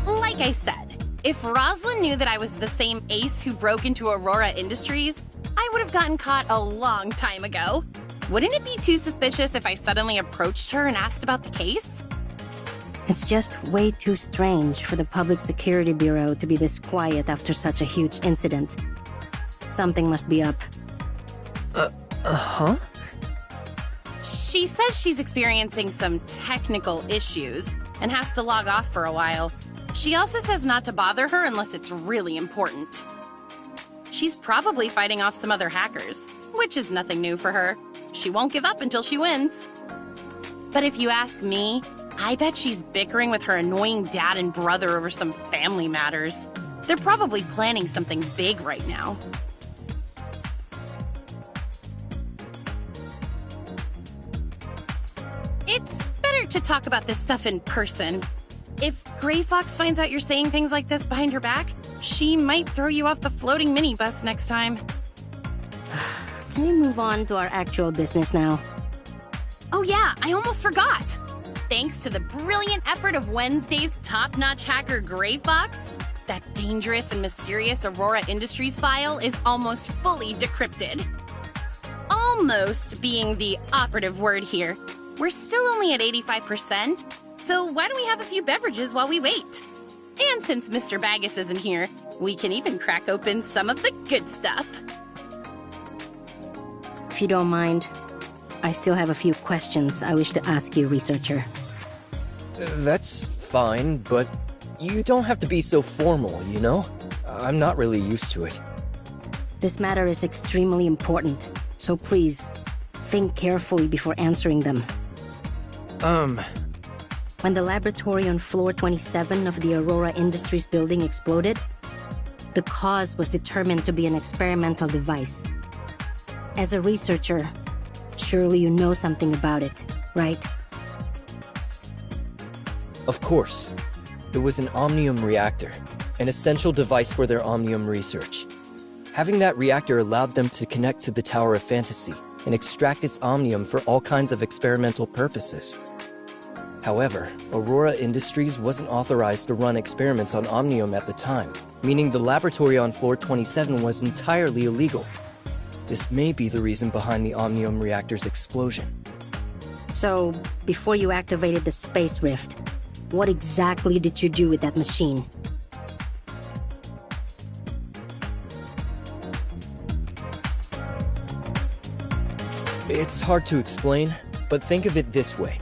Like I said, if Rosalind knew that I was the same ace who broke into Aurora Industries, I would have gotten caught a long time ago. Wouldn't it be too suspicious if I suddenly approached her and asked about the case? It's just way too strange for the Public Security Bureau to be this quiet after such a huge incident. Something must be up. Huh? She says she's experiencing some technical issues and has to log off for a while. She also says not to bother her unless it's really important. She's probably fighting off some other hackers, which is nothing new for her. She won't give up until she wins. But if you ask me, I bet she's bickering with her annoying dad and brother over some family matters. They're probably planning something big right now. It's better to talk about this stuff in person. If Gray Fox finds out you're saying things like this behind her back, she might throw you off the floating minibus next time. Can we move on to our actual business now? Oh yeah, I almost forgot! Thanks to the brilliant effort of Wednesday's top-notch hacker Gray Fox, that dangerous and mysterious Aurora Industries file is almost fully decrypted. Almost being the operative word here. We're still only at 85%, so why don't we have a few beverages while we wait? And since Mr. Baggus isn't here, we can even crack open some of the good stuff. If you don't mind, I still have a few questions I wish to ask you, researcher. That's fine, but you don't have to be so formal, you know? I'm not really used to it. This matter is extremely important, so please, think carefully before answering them. When the laboratory on floor 27 of the Aurora Industries building exploded, the cause was determined to be an experimental device. As a researcher, surely you know something about it, right? Of course. It was an Omnium reactor, an essential device for their Omnium research. Having that reactor allowed them to connect to the Tower of Fantasy and extract its Omnium for all kinds of experimental purposes. However, Aurora Industries wasn't authorized to run experiments on Omnium at the time, meaning the laboratory on floor 27 was entirely illegal. This may be the reason behind the Omnium reactor's explosion. So, before you activated the Space Rift, what exactly did you do with that machine? It's hard to explain, but think of it this way.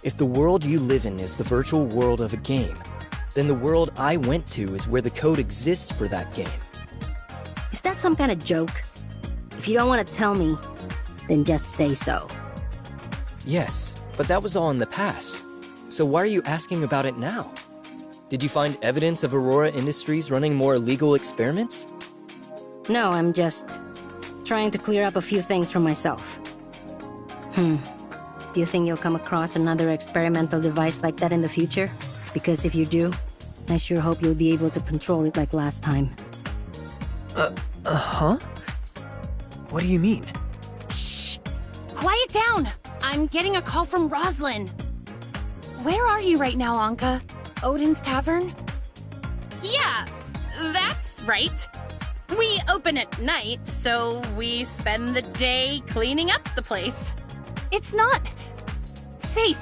If the world you live in is the virtual world of a game, then the world I went to is where the code exists for that game. Is that some kind of joke? If you don't want to tell me, then just say so. Yes, but that was all in the past. So why are you asking about it now? Did you find evidence of Aurora Industries running more illegal experiments? No, I'm just trying to clear up a few things for myself. Do you think you'll come across another experimental device like that in the future? Because if you do, I sure hope you'll be able to control it like last time. Huh? What do you mean? Shh! Quiet down! I'm getting a call from Rosalind. Where are you right now, Anka? Odin's Tavern? Yeah, that's right. We open at night, so we spend the day cleaning up the place. It's not safe.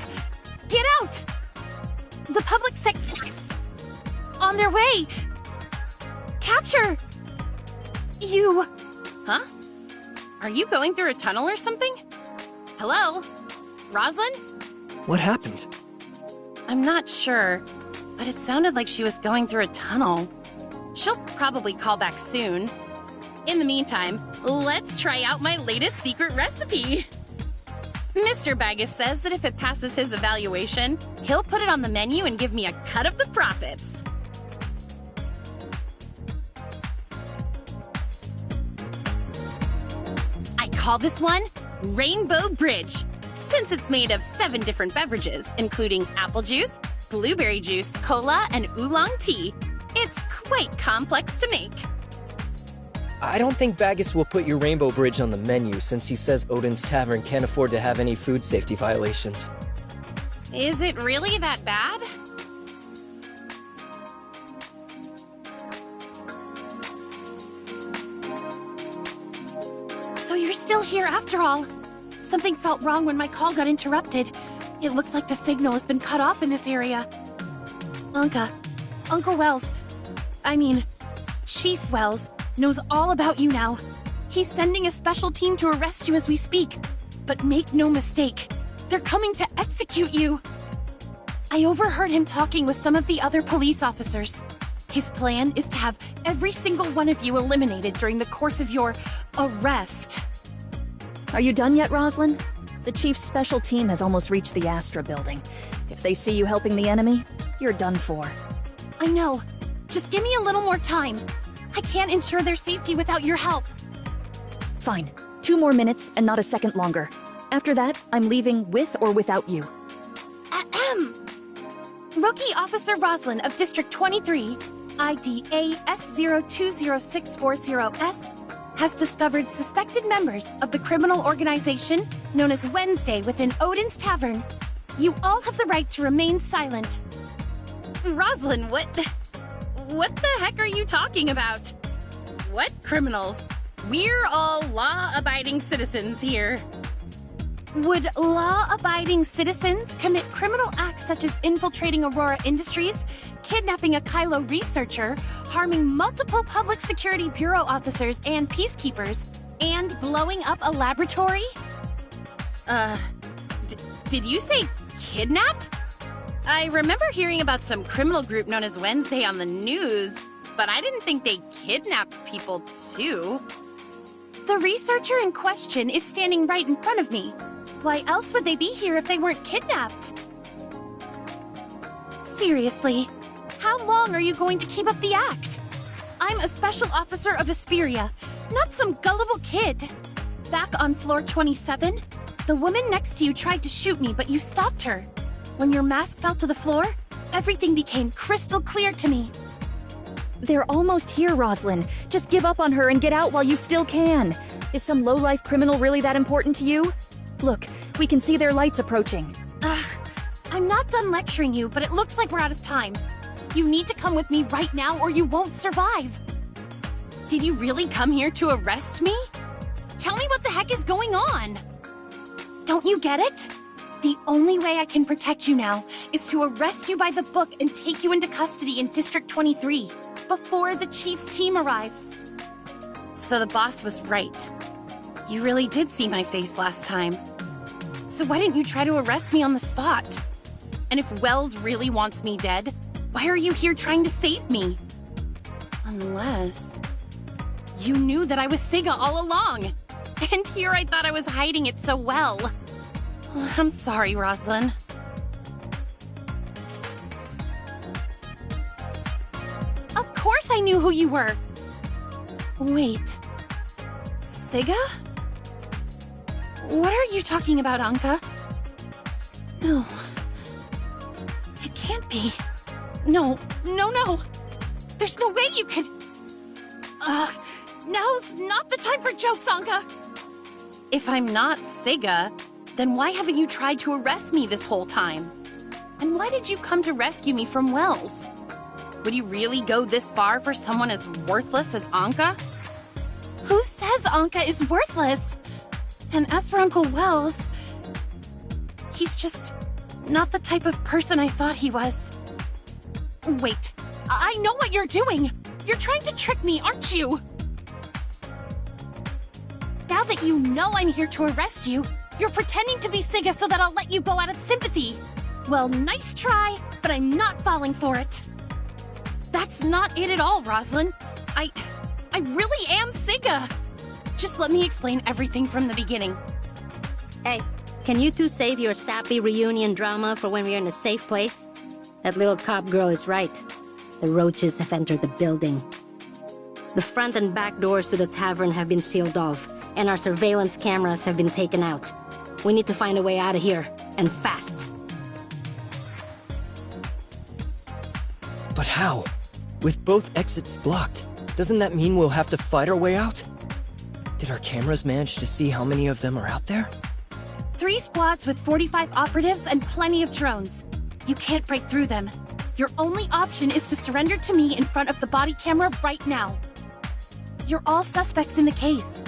Get out! The public sector... on their way! Capture! You... Huh? Are you going through a tunnel or something? Hello? Rosalind? What happened? I'm not sure, but it sounded like she was going through a tunnel. She'll probably call back soon. In the meantime, let's try out my latest secret recipe. Mr. Baggus says that if it passes his evaluation, he'll put it on the menu and give me a cut of the profits. I call this one Rainbow Bridge, since it's made of 7 different beverages, including apple juice, blueberry juice, cola, and oolong tea. It's quite complex to make. I don't think Baggus will put your Rainbow Bridge on the menu since he says Odin's Tavern can't afford to have any food safety violations. Is it really that bad? So you're still here after all. Something felt wrong when my call got interrupted. It looks like the signal has been cut off in this area. Anka, Uncle Wells, Chief Wells, knows all about you now. He's sending a special team to arrest you as we speak. But make no mistake, they're coming to execute you. I overheard him talking with some of the other police officers. His plan is to have every single one of you eliminated during the course of your arrest. Are you done yet, Roslyn? The Chief's special team has almost reached the Astra building. If they see you helping the enemy, you're done for. I know. Just give me a little more time. I can't ensure their safety without your help. Fine. 2 more minutes and not a second longer. After that, I'm leaving with or without you. Ahem. Rookie Officer Roslyn of District 23, ID AS020640S, has discovered suspected members of the criminal organization known as Wednesday within Odin's Tavern. You all have the right to remain silent. Roslyn, what the heck are you talking about? What criminals? We're all law-abiding citizens here. Would law-abiding citizens commit criminal acts such as infiltrating Aurora Industries, kidnapping a Kylo researcher, harming multiple Public Security Bureau officers and peacekeepers, and blowing up a laboratory? Did you say kidnap? I remember hearing about some criminal group known as Wednesday on the news, but I didn't think they kidnapped people too. The researcher in question is standing right in front of me. Why else would they be here if they weren't kidnapped? Seriously, how long are you going to keep up the act? I'm a special officer of Asperia, not some gullible kid. Back on floor 27, the woman next to you tried to shoot me, but you stopped her. When your mask fell to the floor, everything became crystal clear to me. They're almost here, Roslyn. Just give up on her and get out while you still can. Is some low-life criminal really that important to you? Look, we can see their lights approaching. I'm not done lecturing you, but it looks like we're out of time. You need to come with me right now or you won't survive. Did you really come here to arrest me? Tell me what the heck is going on. Don't you get it? The only way I can protect you now is to arrest you by the book and take you into custody in District 23 before the Chief's team arrives. So the boss was right. You really did see my face last time. So why didn't you try to arrest me on the spot? And if Wells really wants me dead, why are you here trying to save me? Unless you knew that I was Siga all along. And here I thought I was hiding it so well. I'm sorry, Roslyn. Of course I knew who you were. Wait. Siga? What are you talking about, Anka? No. It can't be. No. There's no way you could... Now's not the time for jokes, Anka. If I'm not Siga, then why haven't you tried to arrest me this whole time? And why did you come to rescue me from Wells? Would you really go this far for someone as worthless as Anka? Who says Anka is worthless? And as for Uncle Wells, he's just not the type of person I thought he was. Wait, I know what you're doing! You're trying to trick me, aren't you? Now that you know I'm here to arrest you, you're pretending to be Siga so that I'll let you go out of sympathy. Well, nice try, but I'm not falling for it. That's not it at all, Roslyn. I really am Siga. Just let me explain everything from the beginning. Hey, can you two save your sappy reunion drama for when we're in a safe place? That little cop girl is right. The roaches have entered the building. The front and back doors to the tavern have been sealed off, and our surveillance cameras have been taken out. We need to find a way out of here, and fast. But how? With both exits blocked, doesn't that mean we'll have to fight our way out? Did our cameras manage to see how many of them are out there? 3 squads with 45 operatives and plenty of drones. You can't break through them. Your only option is to surrender to me in front of the body camera right now. You're all suspects in the case.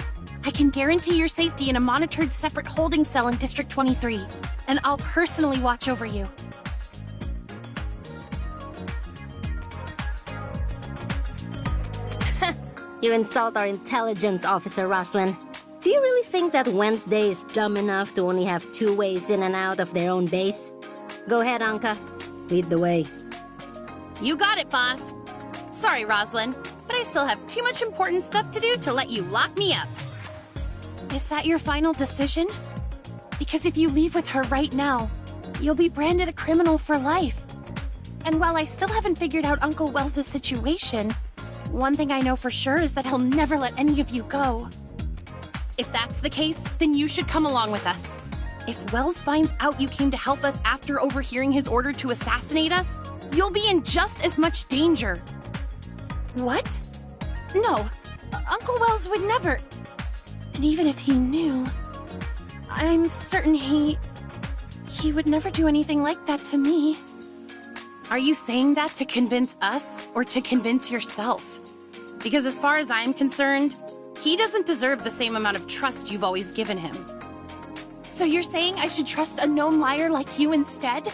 I can guarantee your safety in a monitored separate holding cell in District 23, and I'll personally watch over you. You insult our intelligence, Officer Roslin. Do you really think that Wednesday is dumb enough to only have 2 ways in and out of their own base? Go ahead, Anka. Lead the way. You got it, boss. Sorry, Roslyn, but I still have too much important stuff to do to let you lock me up. Is that your final decision? Because if you leave with her right now, you'll be branded a criminal for life. And while I still haven't figured out Uncle Wells' situation, one thing I know for sure is that he'll never let any of you go. If that's the case, then you should come along with us. If Wells finds out you came to help us after overhearing his order to assassinate us, you'll be in just as much danger. What? No, Uncle Wells would never. And even if he knew, I'm certain he would never do anything like that to me. Are you saying that to convince us or to convince yourself? Because as far as I'm concerned, he doesn't deserve the same amount of trust you've always given him. So you're saying I should trust a known liar like you instead?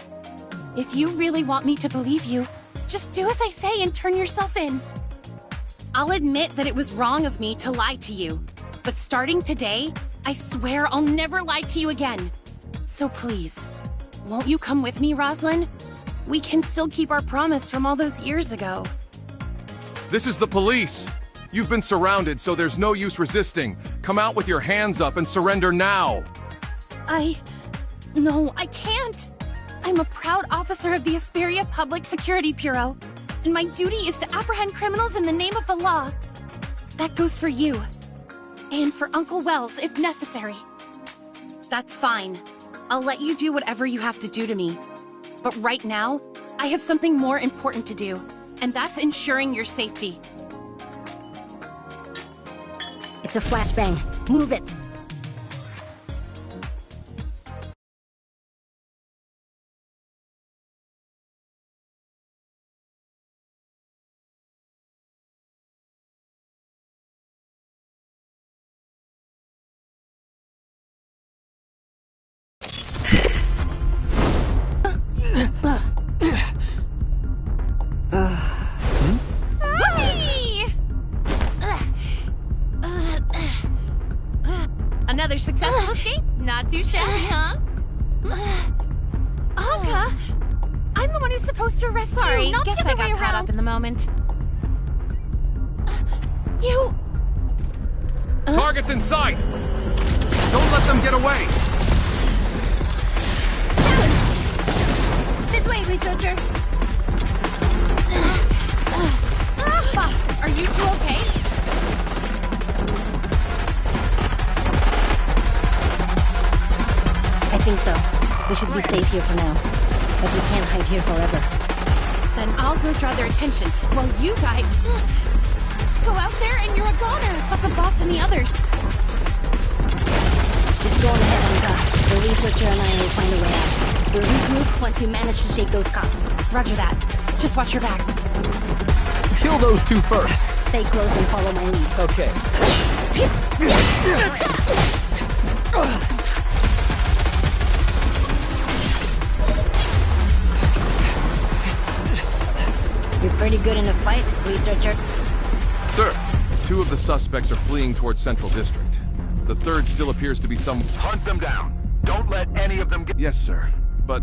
If you really want me to believe you, just do as I say and turn yourself in. I'll admit that it was wrong of me to lie to you, but starting today, I swear I'll never lie to you again. So please, won't you come with me, Roslyn? We can still keep our promise from all those years ago. This is the police! You've been surrounded, so there's no use resisting. Come out with your hands up and surrender now! No, I can't! I'm a proud officer of the Asperia Public Security Bureau, and my duty is to apprehend criminals in the name of the law. That goes for you. And for Uncle Wells, if necessary. That's fine. I'll let you do whatever you have to do to me. But right now, I have something more important to do, and that's ensuring your safety. It's a flashbang. Move it! Another successful escape? Not too shabby, huh? Anka! I'm the one who's supposed to arrest you, not guess the I got got caught up in the moment. You... Target's in sight! Don't let them get away! This way, researcher! Boss, are you two okay? I think so. We should be safe here for now. But we can't hide here forever. Then I'll go draw their attention, while you guys... go out there and you're a goner, but the boss and the others. Just go on ahead, Anka. The researcher and I will find a way out. We'll regroup once we manage to shake those cops. Roger that. Just watch your back. Kill those 2 first. Stay close and follow my lead. Okay. You're pretty good in a fight, researcher. Sir, 2 of the suspects are fleeing towards Central District. The third still appears to be some... Hunt them down. Don't let any of them get... Yes, sir. But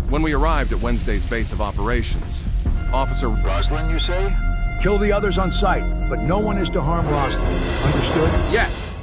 when we arrived at Wednesday's base of operations, Officer... Roslyn, you say? Kill the others on sight, but no one is to harm Roslyn. Understood? Yes!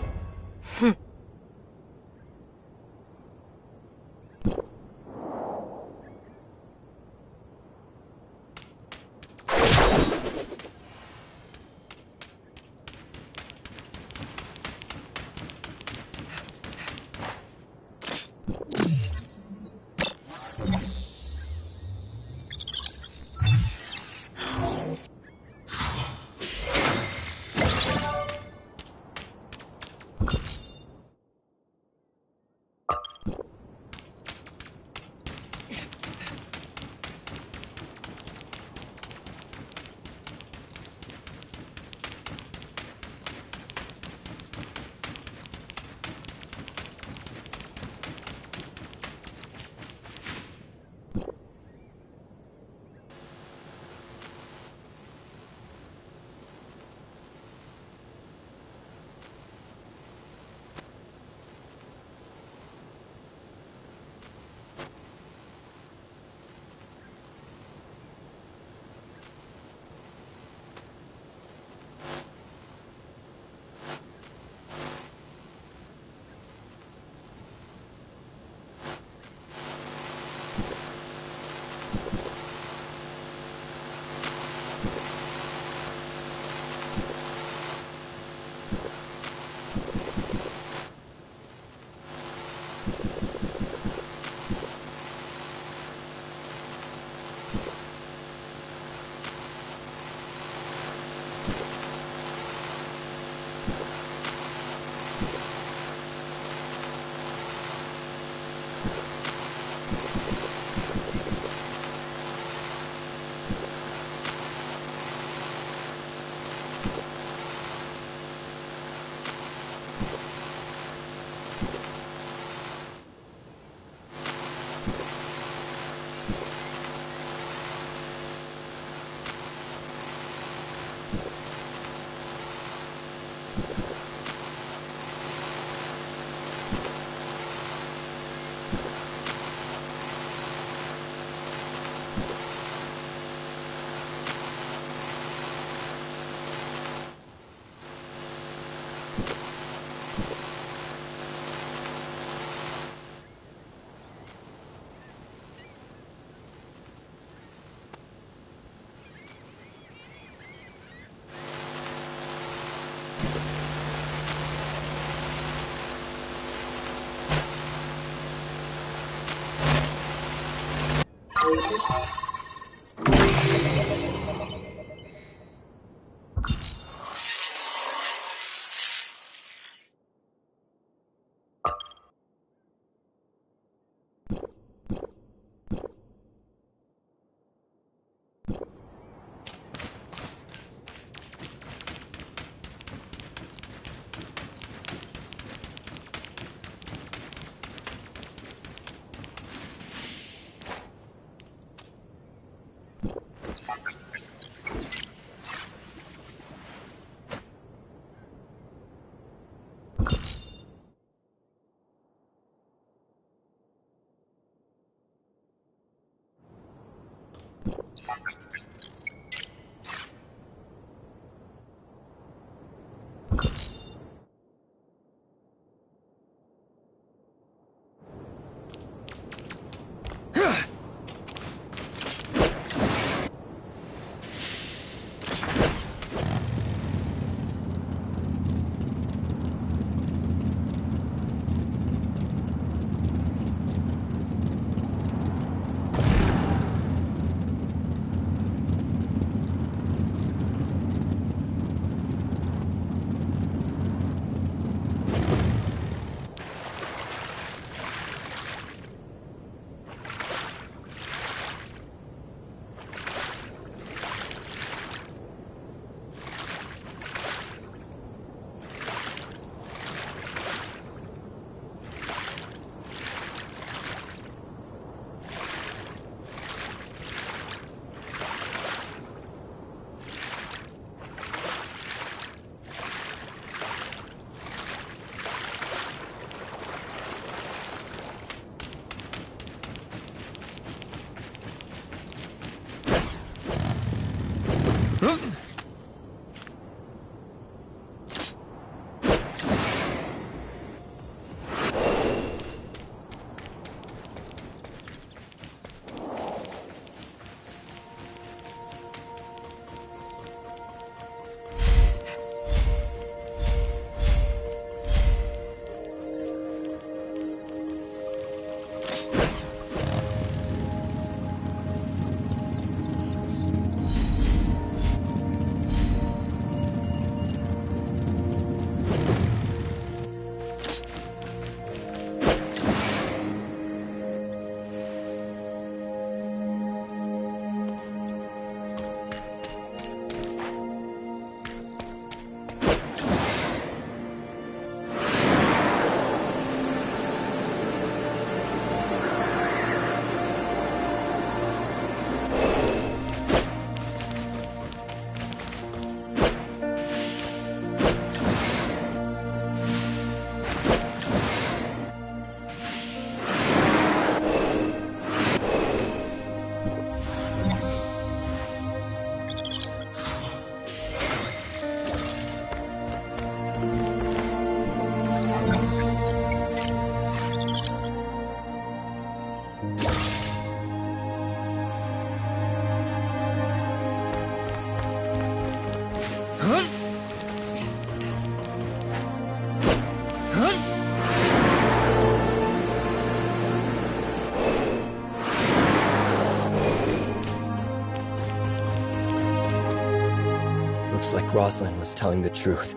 Looks like Rosalind was telling the truth.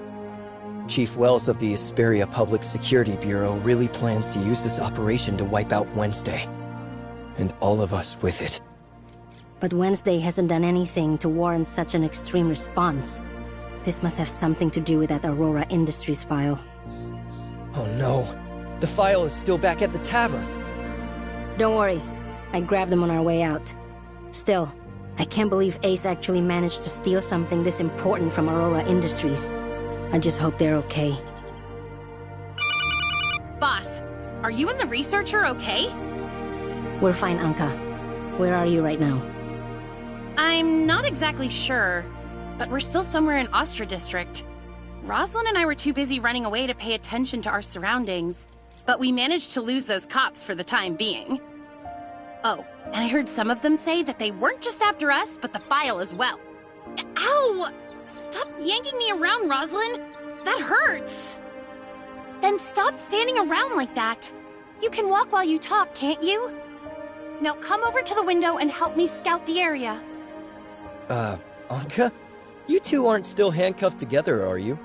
Chief Wells of the Asperia Public Security Bureau really plans to use this operation to wipe out Wednesday. And all of us with it. But Wednesday hasn't done anything to warrant such an extreme response. This must have something to do with that Aurora Industries file. Oh no. The file is still back at the tavern. Don't worry. I grabbed them on our way out. Still, I can't believe Ace actually managed to steal something this important from Aurora Industries. I just hope they're okay. Boss, are you and the researcher okay? We're fine, Anka. Where are you right now? I'm not exactly sure, but we're still somewhere in Astra District. Rosalind and I were too busy running away to pay attention to our surroundings, but we managed to lose those cops for the time being. Oh, and I heard some of them say that they weren't just after us, but the file as well. Ow! Stop yanking me around, Rosalind! That hurts! Then stop standing around like that. You can walk while you talk, can't you? Now come over to the window and help me scout the area. Anka? You two aren't still handcuffed together, are you?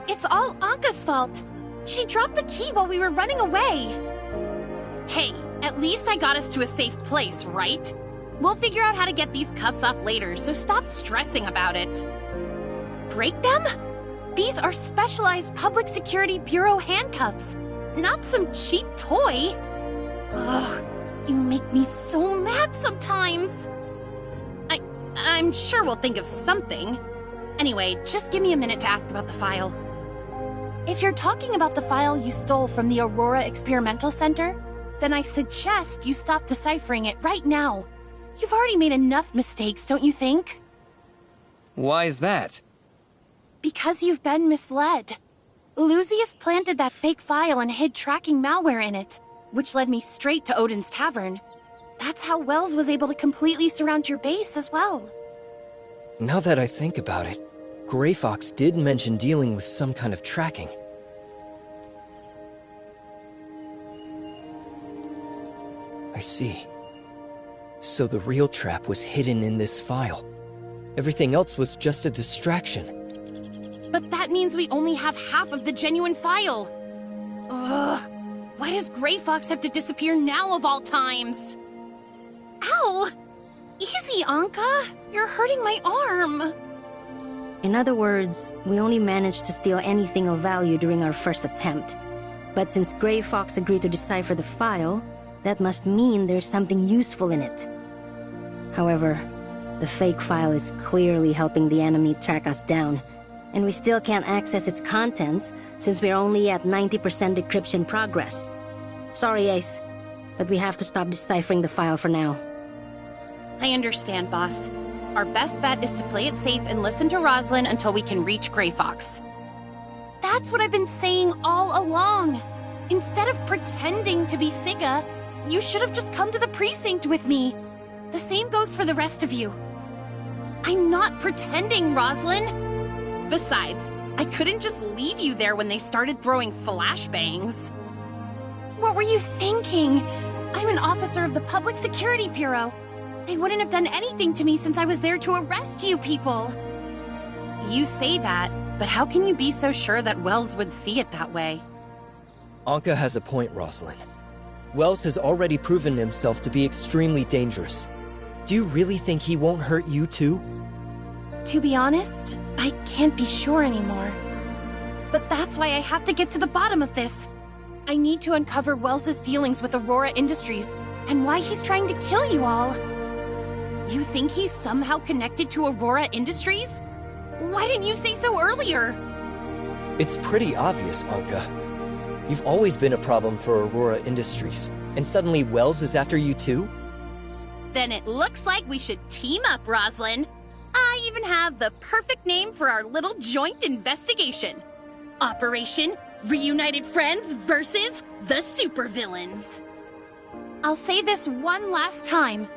It's all Anka's fault. She dropped the key while we were running away. Hey, at least I got us to a safe place, right? We'll figure out how to get these cuffs off later, so stop stressing about it. Break them? These are specialized Public Security Bureau handcuffs, not some cheap toy. Ugh, you make me so mad sometimes. I'm sure we'll think of something. Anyway, just give me a minute to ask about the file. If you're talking about the file you stole from the Aurora Experimental Center, then I suggest you stop deciphering it right now. You've already made enough mistakes, don't you think? Why is that? Because you've been misled. Lucius planted that fake file and hid tracking malware in it, which led me straight to Odin's Tavern. That's how Wells was able to completely surround your base as well. Now that I think about it, Grey Fox did mention dealing with some kind of tracking. I see. So the real trap was hidden in this file. Everything else was just a distraction. But that means we only have half of the genuine file. Ugh. Why does Grey Fox have to disappear now of all times? Ow! Easy, Anka. You're hurting my arm. In other words, we only managed to steal anything of value during our first attempt. But since Grey Fox agreed to decipher the file, that must mean there's something useful in it. However, the fake file is clearly helping the enemy track us down, and we still can't access its contents since we're only at 90% decryption progress. Sorry, Ace, but we have to stop deciphering the file for now. I understand, boss. Our best bet is to play it safe and listen to Rosalind until we can reach Grey Fox. That's what I've been saying all along. Instead of pretending to be Sigga, you should have just come to the precinct with me. The same goes for the rest of you. I'm not pretending, Rosalind. Besides, I couldn't just leave you there when they started throwing flashbangs. What were you thinking? I'm an officer of the Public Security Bureau. They wouldn't have done anything to me since I was there to arrest you people. You say that, but how can you be so sure that Wells would see it that way? Anka has a point, Rosalind. Wells has already proven himself to be extremely dangerous. Do you really think he won't hurt you too? To be honest, I can't be sure anymore. But that's why I have to get to the bottom of this. I need to uncover Wells's dealings with Aurora Industries and why he's trying to kill you all. You think he's somehow connected to Aurora Industries? Why didn't you say so earlier? It's pretty obvious, Anka. You've always been a problem for Aurora Industries, and suddenly Wells is after you too? Then it looks like we should team up, Rosalind. I even have the perfect name for our little joint investigation. Operation Reunited Friends versus the Supervillains. I'll say this one last time.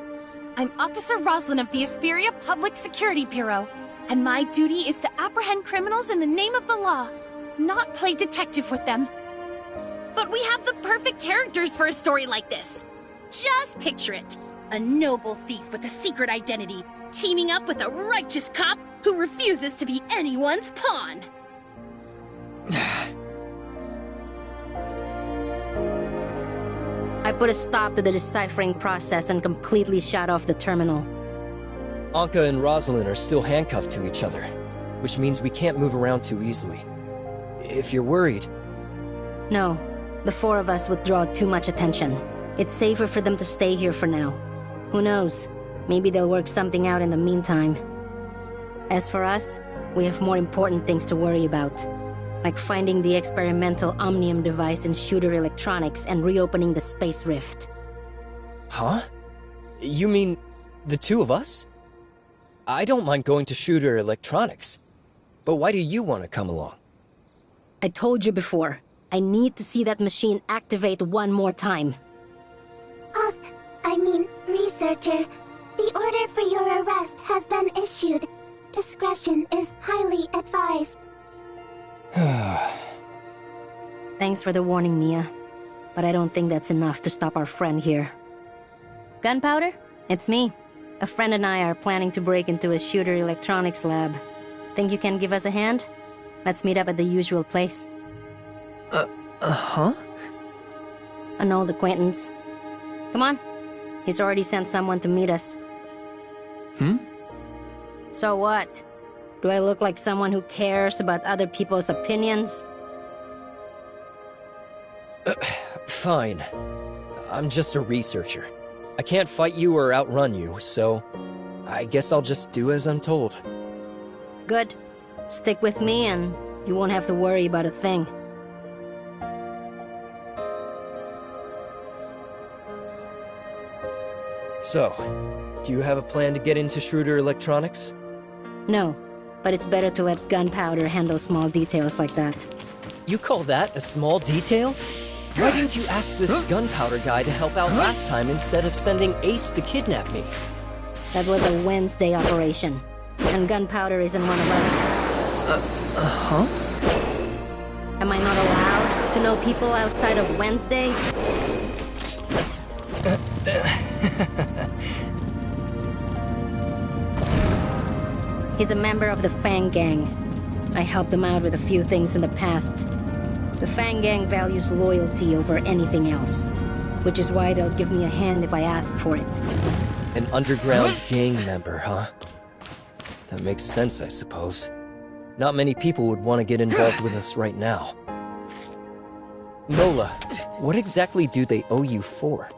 I'm Officer Rosalind of the Asperia Public Security Bureau, and my duty is to apprehend criminals in the name of the law, not play detective with them. But we have the perfect characters for a story like this. Just picture it. A noble thief with a secret identity, teaming up with a righteous cop who refuses to be anyone's pawn. I put a stop to the deciphering process and completely shut off the terminal. Anka and Rosalind are still handcuffed to each other, which means we can't move around too easily. If you're worried... No, the four of us would draw too much attention. It's safer for them to stay here for now. Who knows? Maybe they'll work something out in the meantime. As for us, we have more important things to worry about. Like finding the experimental Omnium device in Shooter Electronics and reopening the Space Rift. Huh? You mean the two of us? I don't mind going to Shooter Electronics. But why do you want to come along? I told you before. I need to see that machine activate one more time. Researcher, the order for your arrest has been issued. Discretion is highly advised. Thanks for the warning, Mia. But I don't think that's enough to stop our friend here. Gunpowder? It's me. A friend and I are planning to break into a Shooter Electronics lab. Think you can give us a hand? Let's meet up at the usual place. Huh? An old acquaintance. Come on. He's already sent someone to meet us. So what? Do I look like someone who cares about other people's opinions? Fine. I'm just a researcher. I can't fight you or outrun you, so... I guess I'll just do as I'm told. Good. Stick with me and you won't have to worry about a thing. So, do you have a plan to get into Shooter Electronics? No, but it's better to let Gunpowder handle small details like that. You call that a small detail? Why didn't you ask this Gunpowder guy to help out last time instead of sending Ace to kidnap me? That was a Wednesday operation, and Gunpowder isn't one of us. Huh? Am I not allowed to know people outside of Wednesday? He's a member of the Fang Gang. I helped him out with a few things in the past. The Fang Gang values loyalty over anything else, which is why they'll give me a hand if I ask for it. An underground gang member, huh? That makes sense, I suppose. Not many people would want to get involved with us right now. Nola, what exactly do they owe you for?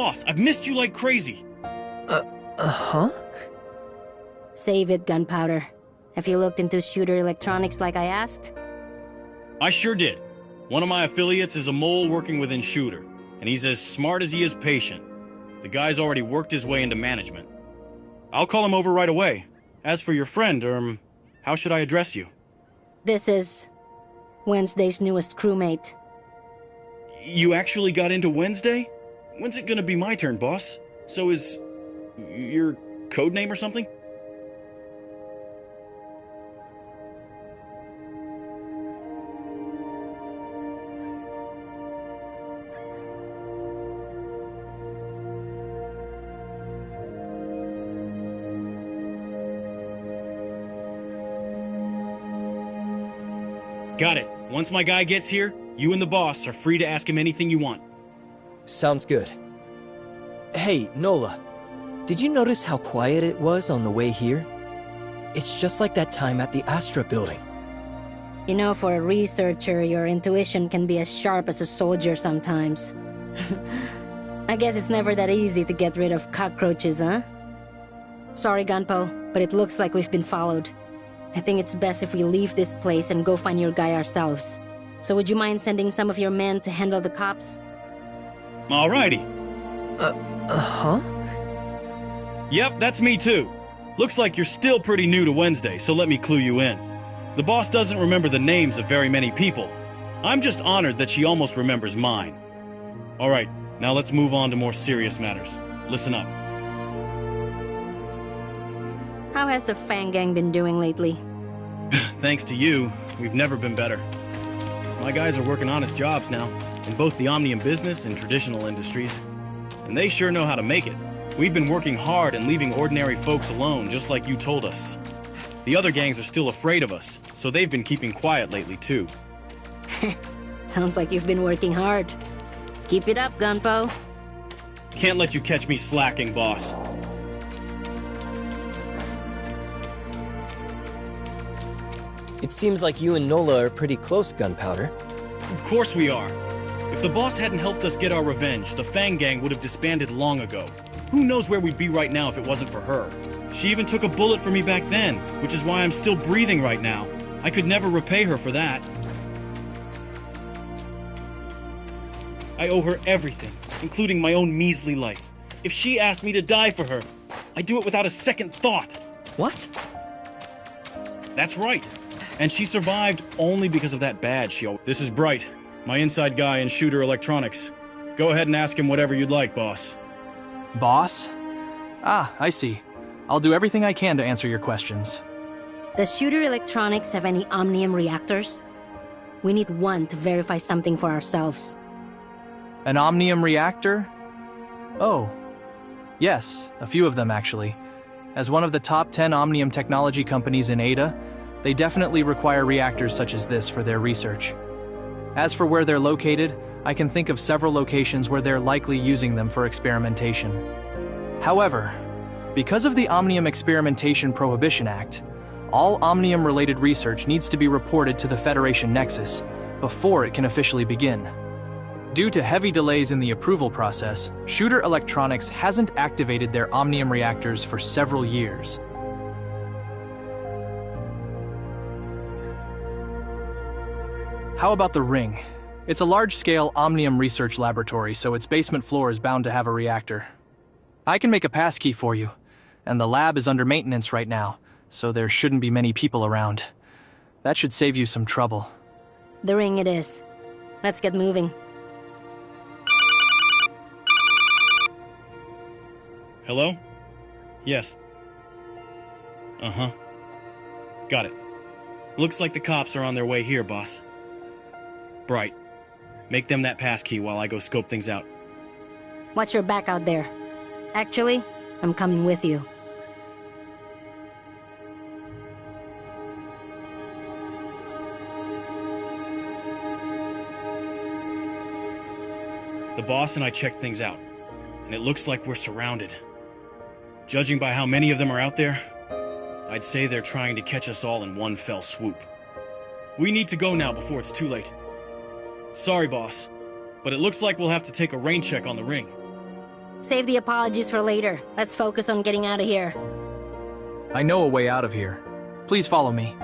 boss. I've missed you like crazy. Huh? Save it, Gunpowder. Have you looked into Shooter Electronics like I asked? I sure did. One of my affiliates is a mole working within Shooter, and he's as smart as he is patient. The guy's already worked his way into management. I'll call him over right away. As for your friend, how should I address you? This is Wednesday's newest crewmate. You actually got into Wednesday? When's it gonna be my turn, boss? So is your code name or something? Got it. Once my guy gets here, you and the boss are free to ask him anything you want. Sounds good. Hey, Nola. Did you notice how quiet it was on the way here? It's just like that time at the Astra building. You know, for a researcher, your intuition can be as sharp as a soldier sometimes. I guess it's never that easy to get rid of cockroaches, huh? Sorry, Gunpo, but it looks like we've been followed. I think it's best if we leave this place and go find your guy ourselves. So would you mind sending some of your men to handle the cops? Alrighty. Huh? Yep, that's me too. Looks like you're still pretty new to Wednesday, so let me clue you in. The boss doesn't remember the names of very many people. I'm just honored that she almost remembers mine. Alright, now let's move on to more serious matters. Listen up. How has the Fang Gang been doing lately? Thanks to you, we've never been better. My guys are working honest jobs now, in both the Omnium business and traditional industries. And they sure know how to make it. We've been working hard and leaving ordinary folks alone, just like you told us. The other gangs are still afraid of us, so they've been keeping quiet lately too. Sounds like you've been working hard. Keep it up, Gunpo. Can't let you catch me slacking, boss. It seems like you and Nola are pretty close, Gunpowder. Of course we are. If the boss hadn't helped us get our revenge, the Fang Gang would have disbanded long ago. Who knows where we'd be right now if it wasn't for her? She even took a bullet for me back then, which is why I'm still breathing right now. I could never repay her for that. I owe her everything, including my own measly life. If she asked me to die for her, I'd do it without a second thought. What? That's right. And she survived only because of that badge she owed. This is Bright, my inside guy in Shooter Electronics. Go ahead and ask him whatever you'd like, boss. Boss? Ah, I see. I'll do everything I can to answer your questions. Does Shooter Electronics have any Omnium reactors? We need one to verify something for ourselves. An Omnium reactor? Oh. Yes, a few of them actually. As one of the top 10 Omnium technology companies in Ada, they definitely require reactors such as this for their research. As for where they're located, I can think of several locations where they're likely using them for experimentation. However, because of the Omnium Experimentation Prohibition Act, all Omnium-related research needs to be reported to the Federation Nexus before it can officially begin. Due to heavy delays in the approval process, Shooter Electronics hasn't activated their Omnium reactors for several years. How about the Ring? It's a large-scale Omnium research laboratory, so its basement floor is bound to have a reactor. I can make a passkey for you, and the lab is under maintenance right now, so there shouldn't be many people around. That should save you some trouble. The Ring it is. Let's get moving. Hello? Yes. Uh-huh. Got it. Looks like the cops are on their way here, boss. Bright. Make them that passkey while I go scope things out. Watch your back out there. Actually, I'm coming with you. The boss and I checked things out, and it looks like we're surrounded. Judging by how many of them are out there, I'd say they're trying to catch us all in one fell swoop. We need to go now before it's too late. Sorry, boss, but it looks like we'll have to take a rain check on the Ring. Save the apologies for later. Let's focus on getting out of here. I know a way out of here. Please follow me.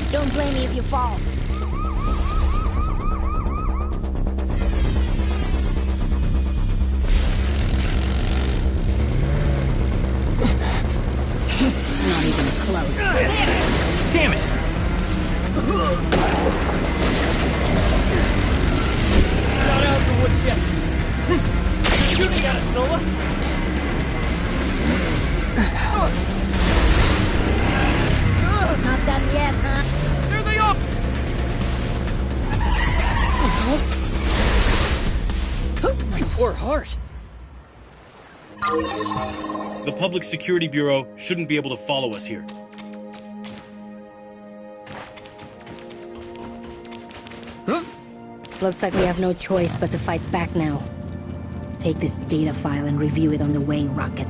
Don't blame me if you fall. Not even close. Damn it! Not out of the woods yet. Shooting at us, Nola. Not done yet, huh? There they are! My poor heart. The Public Security Bureau shouldn't be able to follow us here. Looks like we have no choice but to fight back now. Take this data file and review it on the way, Rocket.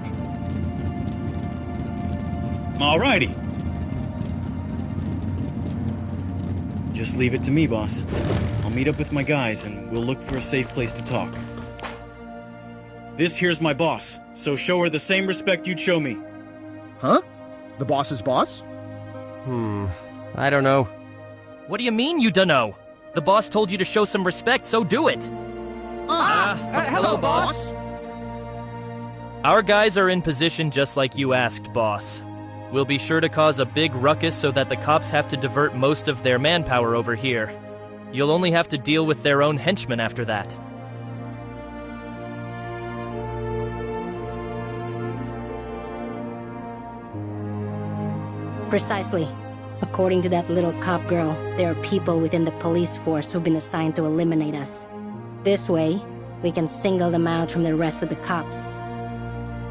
Alrighty. Just leave it to me, boss. I'll meet up with my guys and we'll look for a safe place to talk. This here's my boss, so show her the same respect you'd show me. Huh? The boss's boss? I don't know. What do you mean you dunno? The boss told you to show some respect, so do it. Hello, boss. Our guys are in position just like you asked, boss. We'll be sure to cause a big ruckus so that the cops have to divert most of their manpower over here. You'll only have to deal with their own henchmen after that. Precisely. According to that little cop girl, there are people within the police force who've been assigned to eliminate us. This way, we can single them out from the rest of the cops.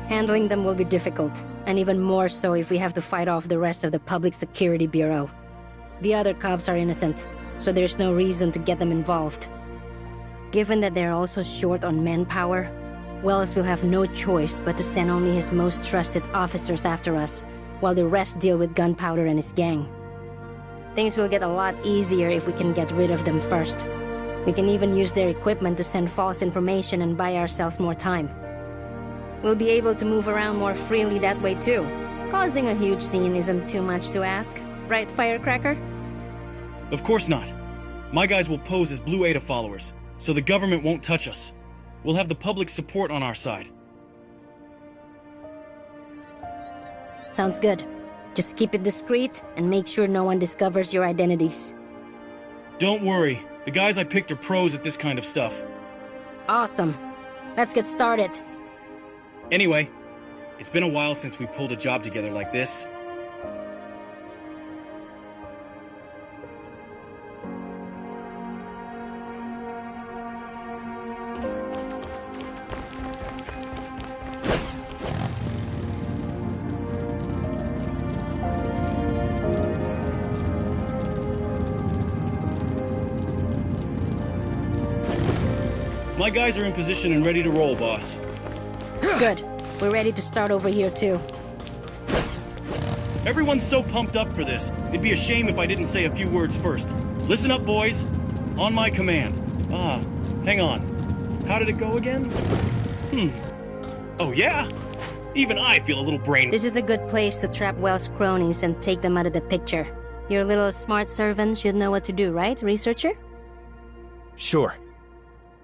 Handling them will be difficult, and even more so if we have to fight off the rest of the Public Security Bureau. The other cops are innocent, so there's no reason to get them involved. Given that they're also short on manpower, Wells will have no choice but to send only his most trusted officers after us, while the rest deal with Gunpowder and his gang. Things will get a lot easier if we can get rid of them first. We can even use their equipment to send false information and buy ourselves more time. We'll be able to move around more freely that way too. Causing a huge scene isn't too much to ask, right, Firecracker? Of course not. My guys will pose as Blue Ada followers, so the government won't touch us. We'll have the public support on our side. Sounds good. Just keep it discreet and make sure no one discovers your identities. Don't worry. The guys I picked are pros at this kind of stuff. Awesome. Let's get started. Anyway, it's been a while since we pulled a job together like this. My guys are in position and ready to roll, boss. Good. We're ready to start over here, too. Everyone's so pumped up for this. It'd be a shame if I didn't say a few words first. Listen up, boys. On my command. Hang on. How did it go again? Oh, yeah? Even I feel a little brain... This is a good place to trap Wells' cronies and take them out of the picture. Your little smart servant should know what to do, right, researcher? Sure.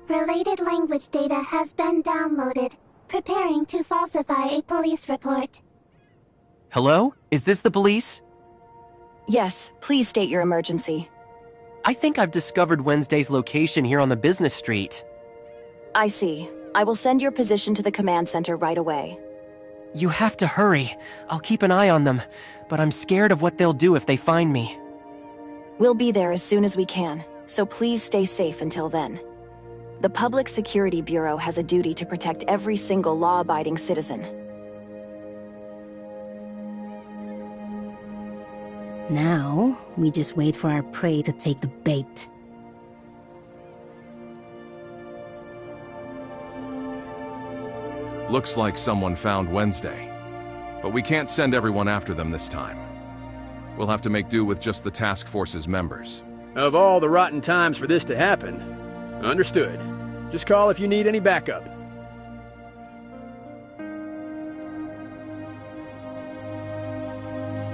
Related language data has been downloaded. Preparing to falsify a police report. Hello? Is this the police? Yes, please state your emergency. I think I've discovered Wednesday's location here on the business street. I see. I will send your position to the command center right away. You have to hurry. I'll keep an eye on them, but I'm scared of what they'll do if they find me. We'll be there as soon as we can, so please stay safe until then. The Public Security Bureau has a duty to protect every single law-abiding citizen. Now, we just wait for our prey to take the bait. Looks like someone found Wednesday. But we can't send everyone after them this time. We'll have to make do with just the task force's members. Of all the rotten times for this to happen. Understood. Just call if you need any backup.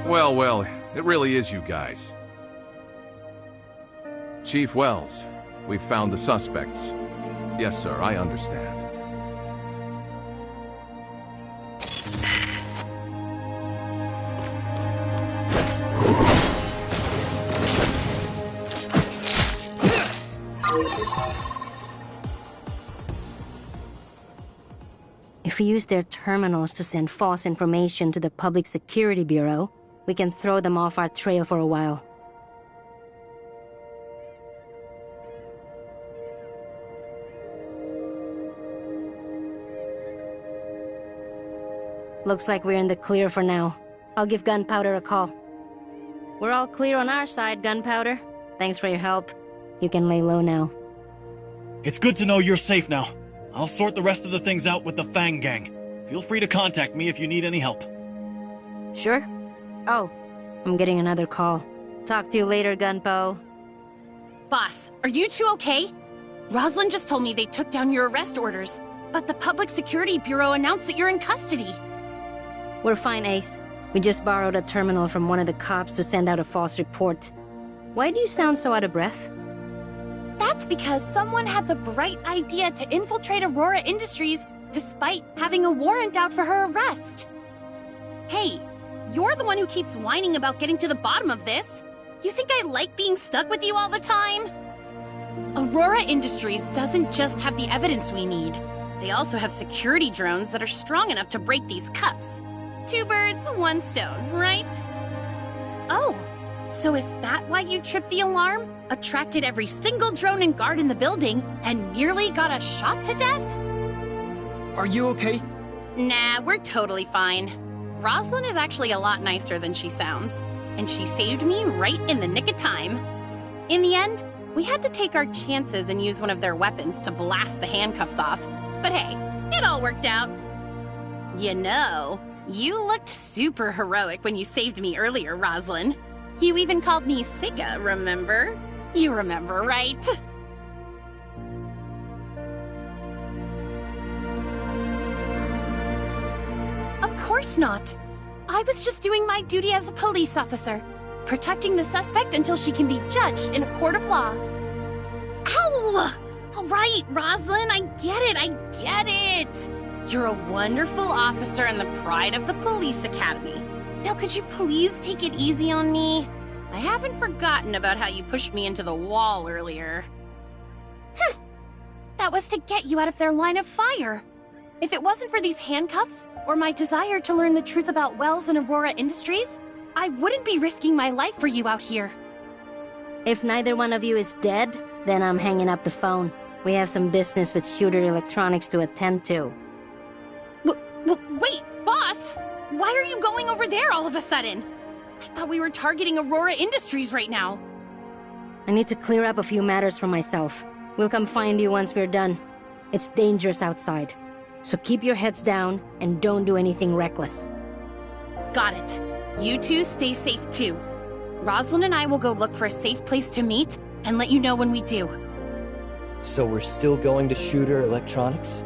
Well, it really is you guys. Chief Wells, we've found the suspects. Yes, sir, I understand. If we use their terminals to send false information to the Public Security Bureau, we can throw them off our trail for a while. Looks like we're in the clear for now. I'll give Gunpowder a call. We're all clear on our side, Gunpowder. Thanks for your help. You can lay low now. It's good to know you're safe now. I'll sort the rest of the things out with the Fang Gang. Feel free to contact me if you need any help. Sure. Oh, I'm getting another call. Talk to you later, Gunpo. Boss, are you two okay? Rosalind just told me they took down your arrest orders, but the Public Security Bureau announced that you're in custody. We're fine, Ace. We just borrowed a terminal from one of the cops to send out a false report. Why do you sound so out of breath? That's because someone had the bright idea to infiltrate Aurora Industries despite having a warrant out for her arrest. Hey, you're the one who keeps whining about getting to the bottom of this. You think I like being stuck with you all the time? Aurora Industries doesn't just have the evidence we need. They also have security drones that are strong enough to break these cuffs. 2 birds, 1 stone, right? Oh, so is that why you tripped the alarm, attracted every single drone and guard in the building, and nearly got us shot to death? Are you okay? Nah, we're totally fine. Rosalind is actually a lot nicer than she sounds, and she saved me right in the nick of time. In the end, we had to take our chances and use one of their weapons to blast the handcuffs off. But hey, it all worked out. You know, you looked super heroic when you saved me earlier, Rosalind. You even called me Sika, remember? You remember, right? Of course not. I was just doing my duty as a police officer, protecting the suspect until she can be judged in a court of law. Ow! All right, Rosalind, I get it. You're a wonderful officer and the pride of the police academy. Now could you please take it easy on me? I haven't forgotten about how you pushed me into the wall earlier. That was to get you out of their line of fire. If it wasn't for these handcuffs, or my desire to learn the truth about Wells and Aurora Industries, I wouldn't be risking my life for you out here. If neither one of you is dead, then I'm hanging up the phone. We have some business with Shooter Electronics to attend to. Wait, boss! Why are you going over there all of a sudden? I thought we were targeting Aurora Industries right now. I need to clear up a few matters for myself. We'll come find you once we're done. It's dangerous outside. So keep your heads down and don't do anything reckless. Got it. You two stay safe too. Rosalind and I will go look for a safe place to meet and let you know when we do. So we're still going to Shooter Electronics?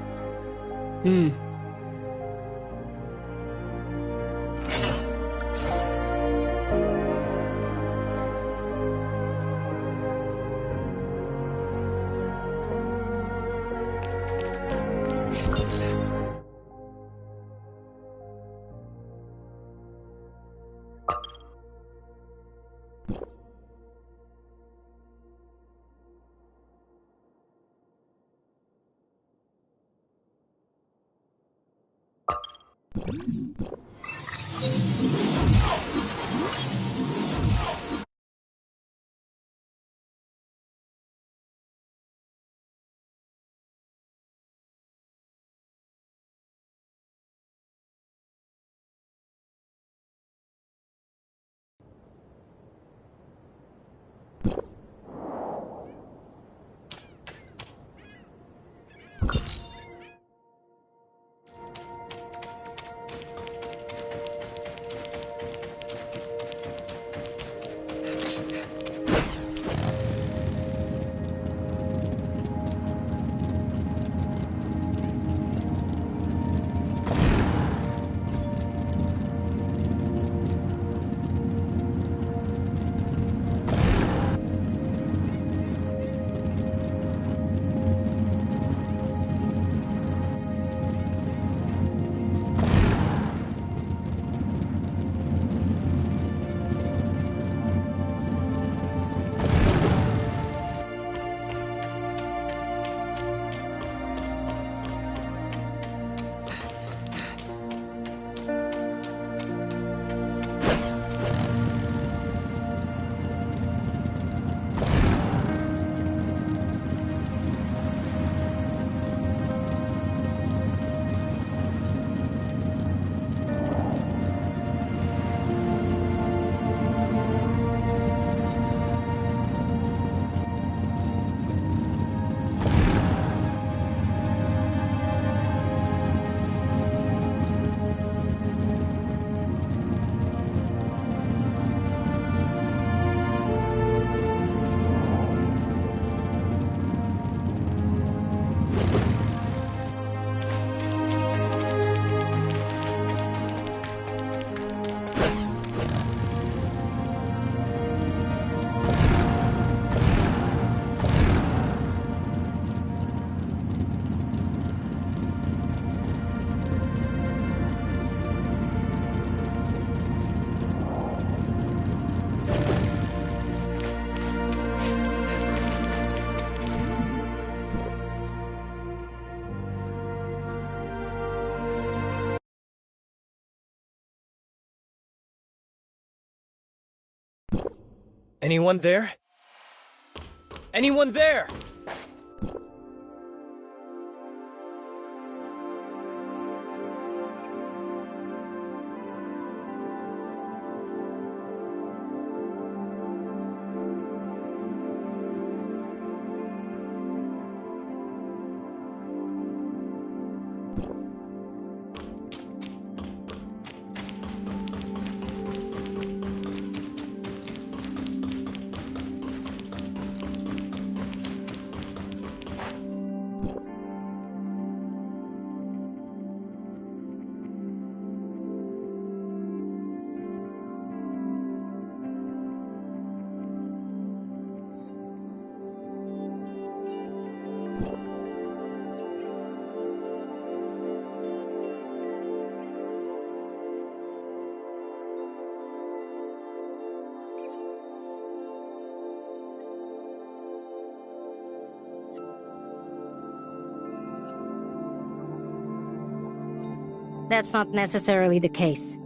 Anyone there? Anyone there? That's not necessarily the case.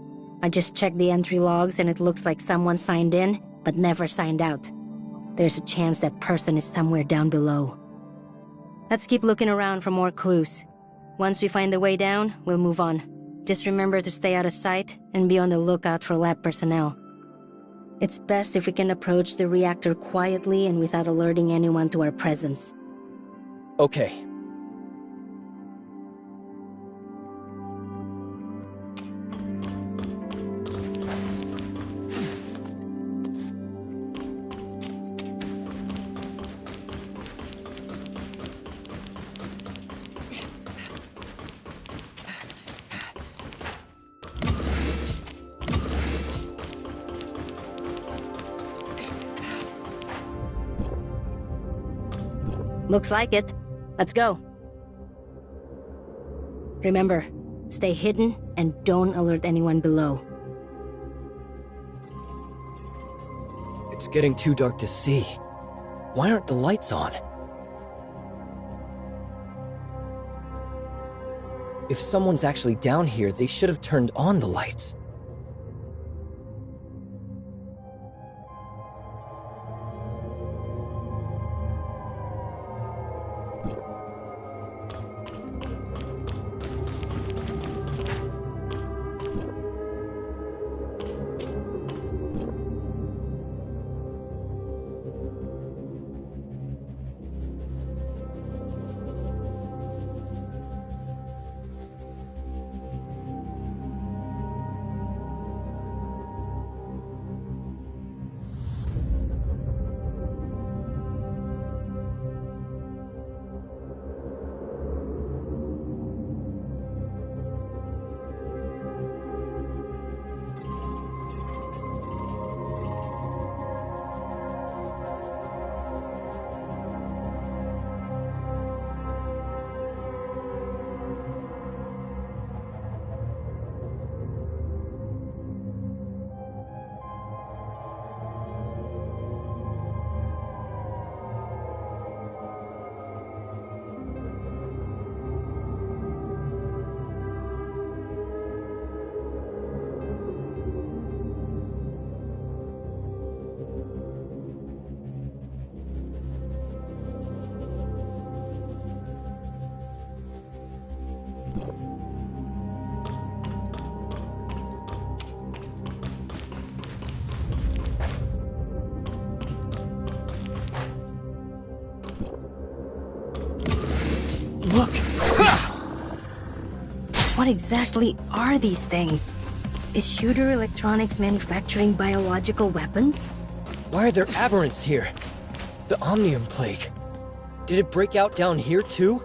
I just checked the entry logs and it looks like someone signed in, but never signed out. There's a chance that person is somewhere down below. Let's keep looking around for more clues. Once we find the way down, we'll move on. Just remember to stay out of sight and be on the lookout for lab personnel. It's best if we can approach the reactor quietly and without alerting anyone to our presence. Okay. Looks like it. Let's go. Remember, stay hidden and don't alert anyone below. It's getting too dark to see. Why aren't the lights on? If someone's actually down here, they should have turned on the lights. Look! What exactly are these things? Is Shooter Electronics manufacturing biological weapons? Why are there aberrants here? The Omnium Plague. Did it break out down here too?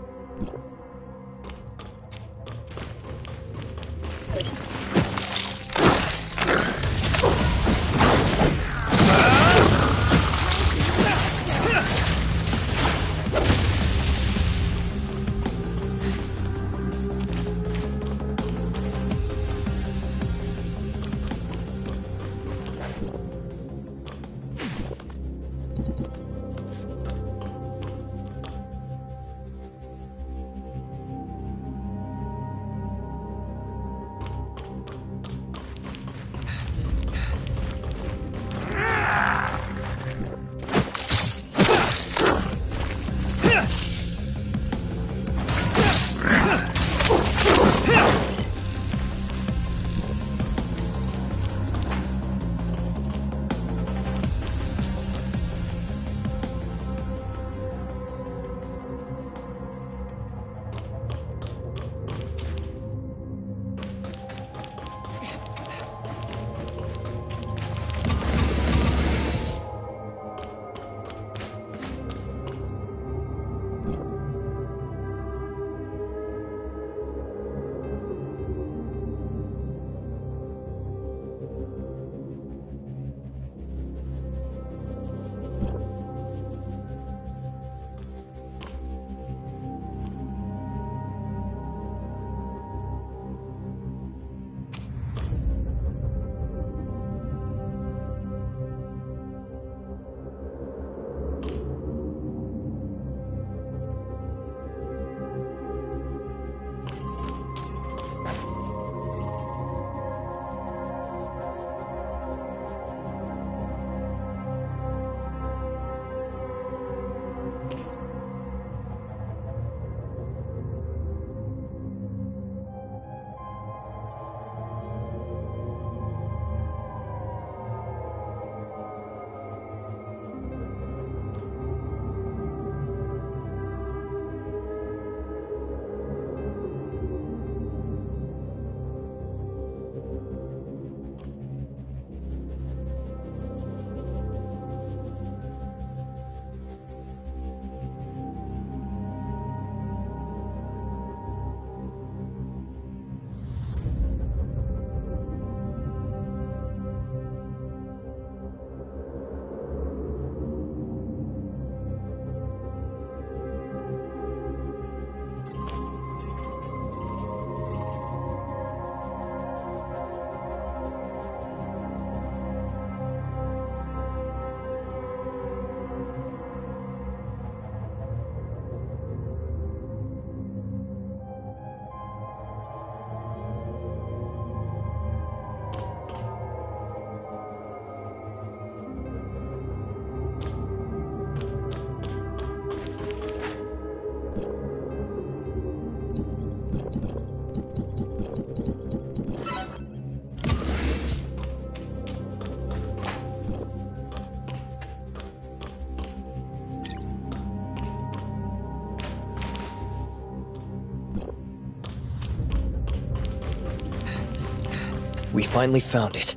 We finally found it.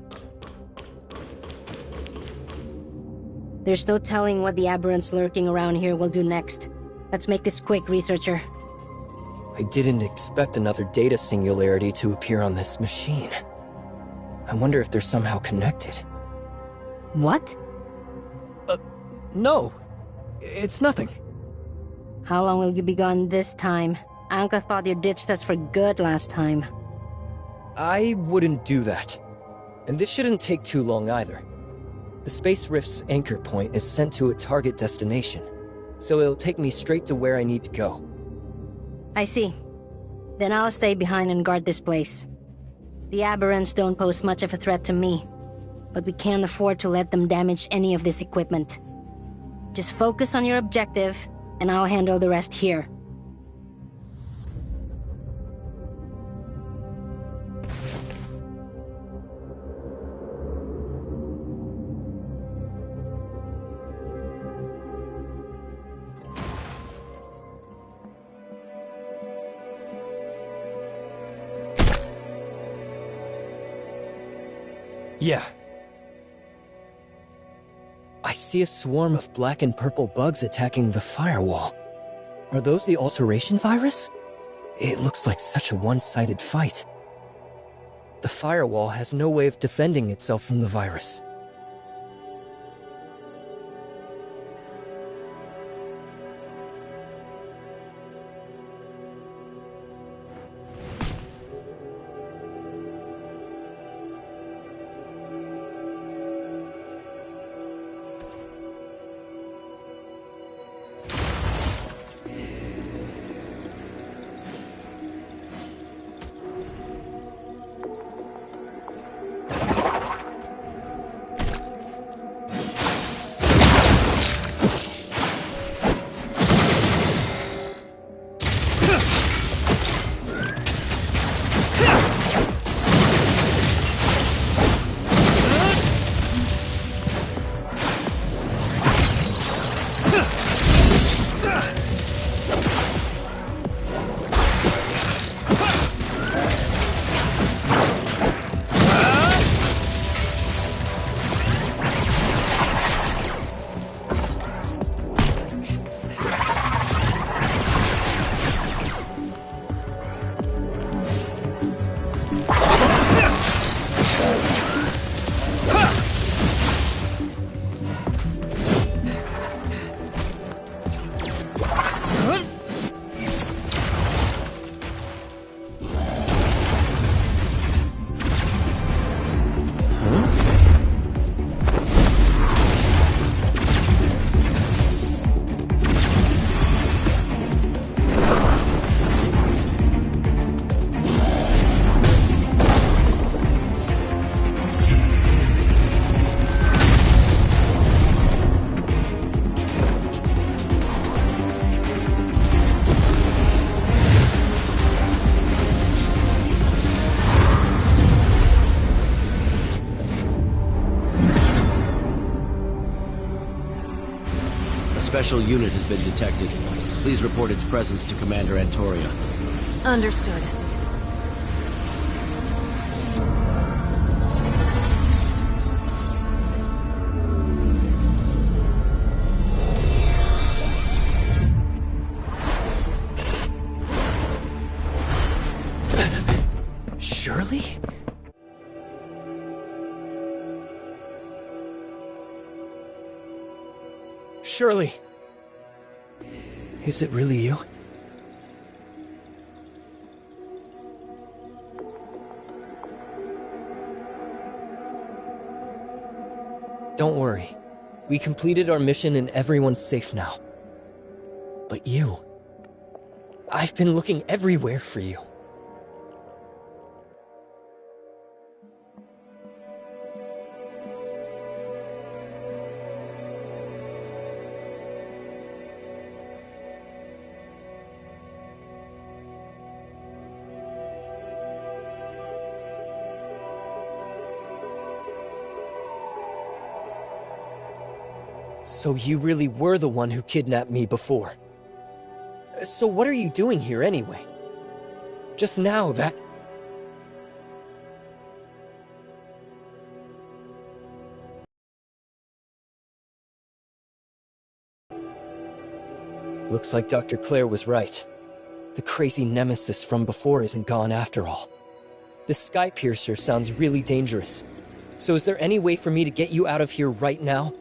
There's no telling what the aberrants lurking around here will do next. Let's make this quick, researcher. I didn't expect another data singularity to appear on this machine. I wonder if they're somehow connected. What? No. It's nothing. How long will you be gone this time? Anka thought you ditched us for good last time. I wouldn't do that. And this shouldn't take too long either. The Space Rift's anchor point is sent to a target destination, so it'll take me straight to where I need to go. I see. Then I'll stay behind and guard this place. The aberrants don't pose much of a threat to me, but we can't afford to let them damage any of this equipment. Just focus on your objective, and I'll handle the rest here. Yeah. I see a swarm of black and purple bugs attacking the firewall. Are those the alteration virus? It looks like such a one-sided fight. The firewall has no way of defending itself from the virus. Special unit has been detected. Please report its presence to Commander Antoria. Understood. Shirley? Shirley! Is it really you? Don't worry. We completed our mission and everyone's safe now. But you... I've been looking everywhere for you. So you really were the one who kidnapped me before. So what are you doing here anyway? Just now, that... Looks like Dr. Claire was right. The crazy nemesis from before isn't gone after all. The Sky Piercer sounds really dangerous. So is there any way for me to get you out of here right now?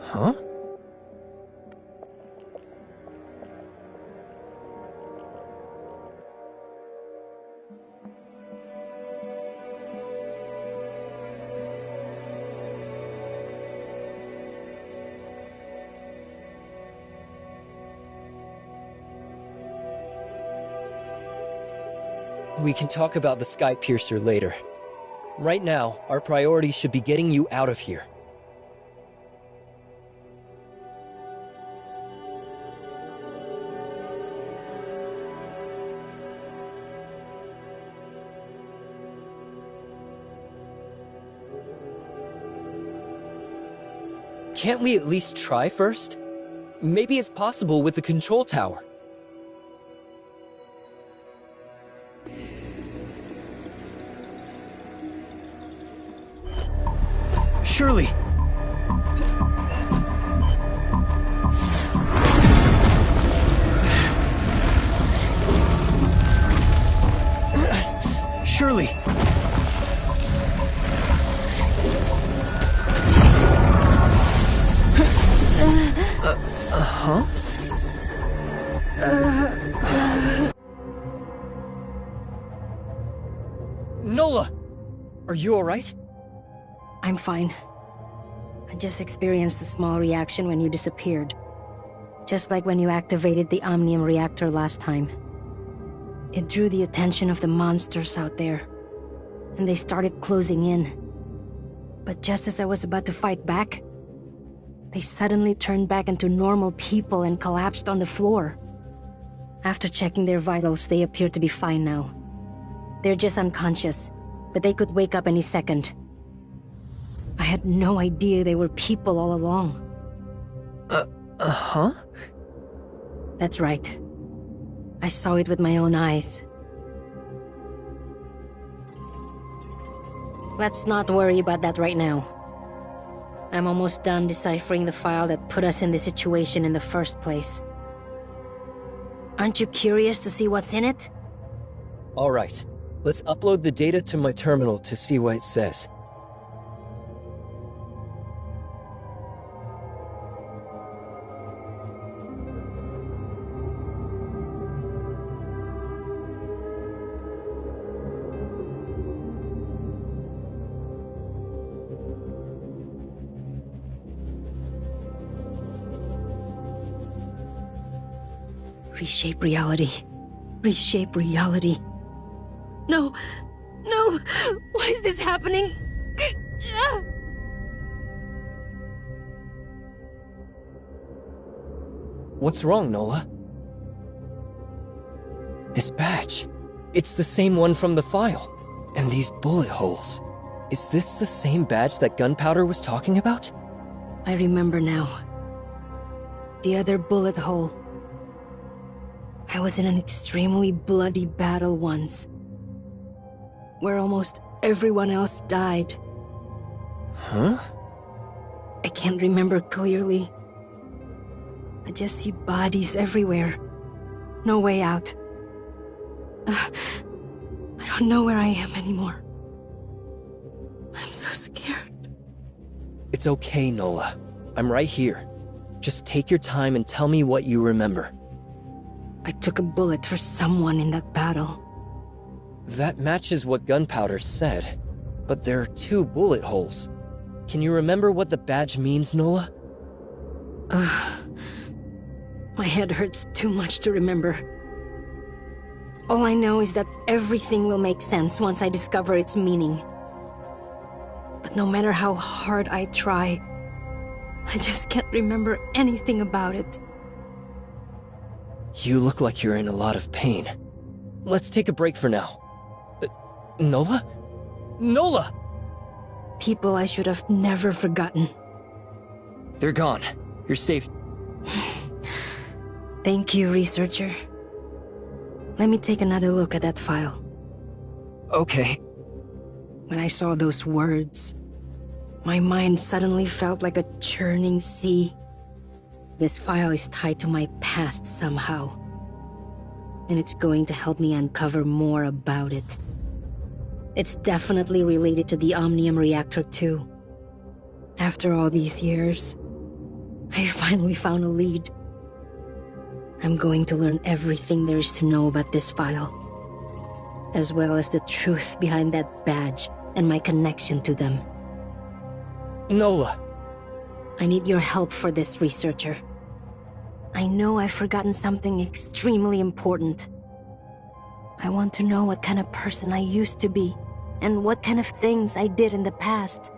Huh? We can talk about the Sky Piercer later. Right now, our priority should be getting you out of here. Can't we at least try first? Maybe it's possible with the control tower. Surely. Surely. Huh? Nola! Are you alright? I'm fine. I just experienced a small reaction when you disappeared. Just like when you activated the Omnium reactor last time. It drew the attention of the monsters out there, and they started closing in. But just as I was about to fight back, they suddenly turned back into normal people and collapsed on the floor. After checking their vitals, they appear to be fine now. They're just unconscious, but they could wake up any second. I had no idea they were people all along. Huh? That's right. I saw it with my own eyes. Let's not worry about that right now. I'm almost done deciphering the file that put us in this situation in the first place. Aren't you curious to see what's in it? Alright, let's upload the data to my terminal to see what it says. Reshape reality. Reshape reality. No! No! Why is this happening? What's wrong, Nola? This badge. It's the same one from the file. And these bullet holes. Is this the same badge that Gunpowder was talking about? I remember now. The other bullet hole. I was in an extremely bloody battle once, where almost everyone else died. Huh? I can't remember clearly. I just see bodies everywhere. No way out. I don't know where I am anymore. I'm so scared. It's okay, Nola. I'm right here. Just take your time and tell me what you remember. I took a bullet for someone in that battle. That matches what Gunpowder said, but there are 2 bullet holes. Can you remember what the badge means, Nola? My head hurts too much to remember. All I know is that everything will make sense once I discover its meaning. But no matter how hard I try, I just can't remember anything about it. You look like you're in a lot of pain. Let's take a break for now. Nola? Nola! People I should have never forgotten. They're gone. You're safe. Thank you, researcher. Let me take another look at that file. Okay. When I saw those words, my mind suddenly felt like a churning sea. This file is tied to my past somehow, and it's going to help me uncover more about it. It's definitely related to the Omnium reactor too. After all these years, I finally found a lead. I'm going to learn everything there is to know about this file, as well as the truth behind that badge and my connection to them. Nola! I need your help for this, researcher. I know I've forgotten something extremely important. I want to know what kind of person I used to be, and what kind of things I did in the past.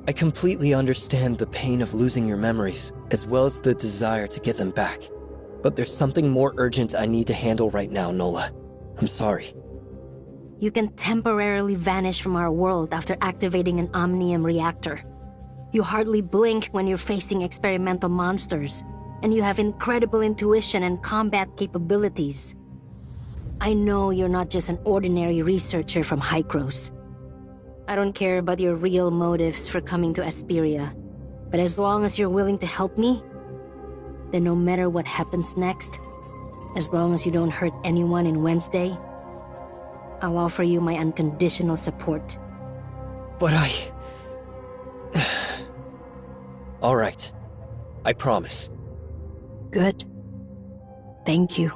I completely understand the pain of losing your memories, as well as the desire to get them back. But there's something more urgent I need to handle right now, Nola. I'm sorry. You can temporarily vanish from our world after activating an Omnium reactor. You hardly blink when you're facing experimental monsters, and you have incredible intuition and combat capabilities. I know you're not just an ordinary researcher from Hykros. I don't care about your real motives for coming to Asperia, but as long as you're willing to help me, then no matter what happens next, as long as you don't hurt anyone in Wednesday, I'll offer you my unconditional support. But All right. I promise. Good. Thank you.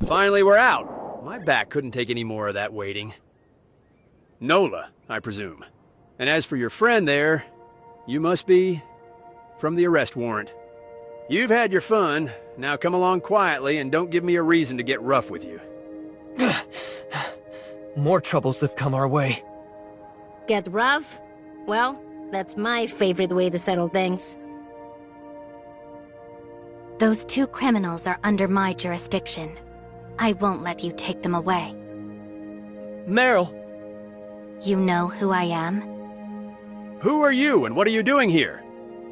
Finally, we're out. My back couldn't take any more of that waiting. Nola, I presume. And as for your friend there, you must be from the arrest warrant. You've had your fun. Now come along quietly and don't give me a reason to get rough with you. More troubles have come our way. Get rough? Well, that's my favorite way to settle things. Those two criminals are under my jurisdiction. I won't let you take them away. Meryl! You know who I am? Who are you and what are you doing here?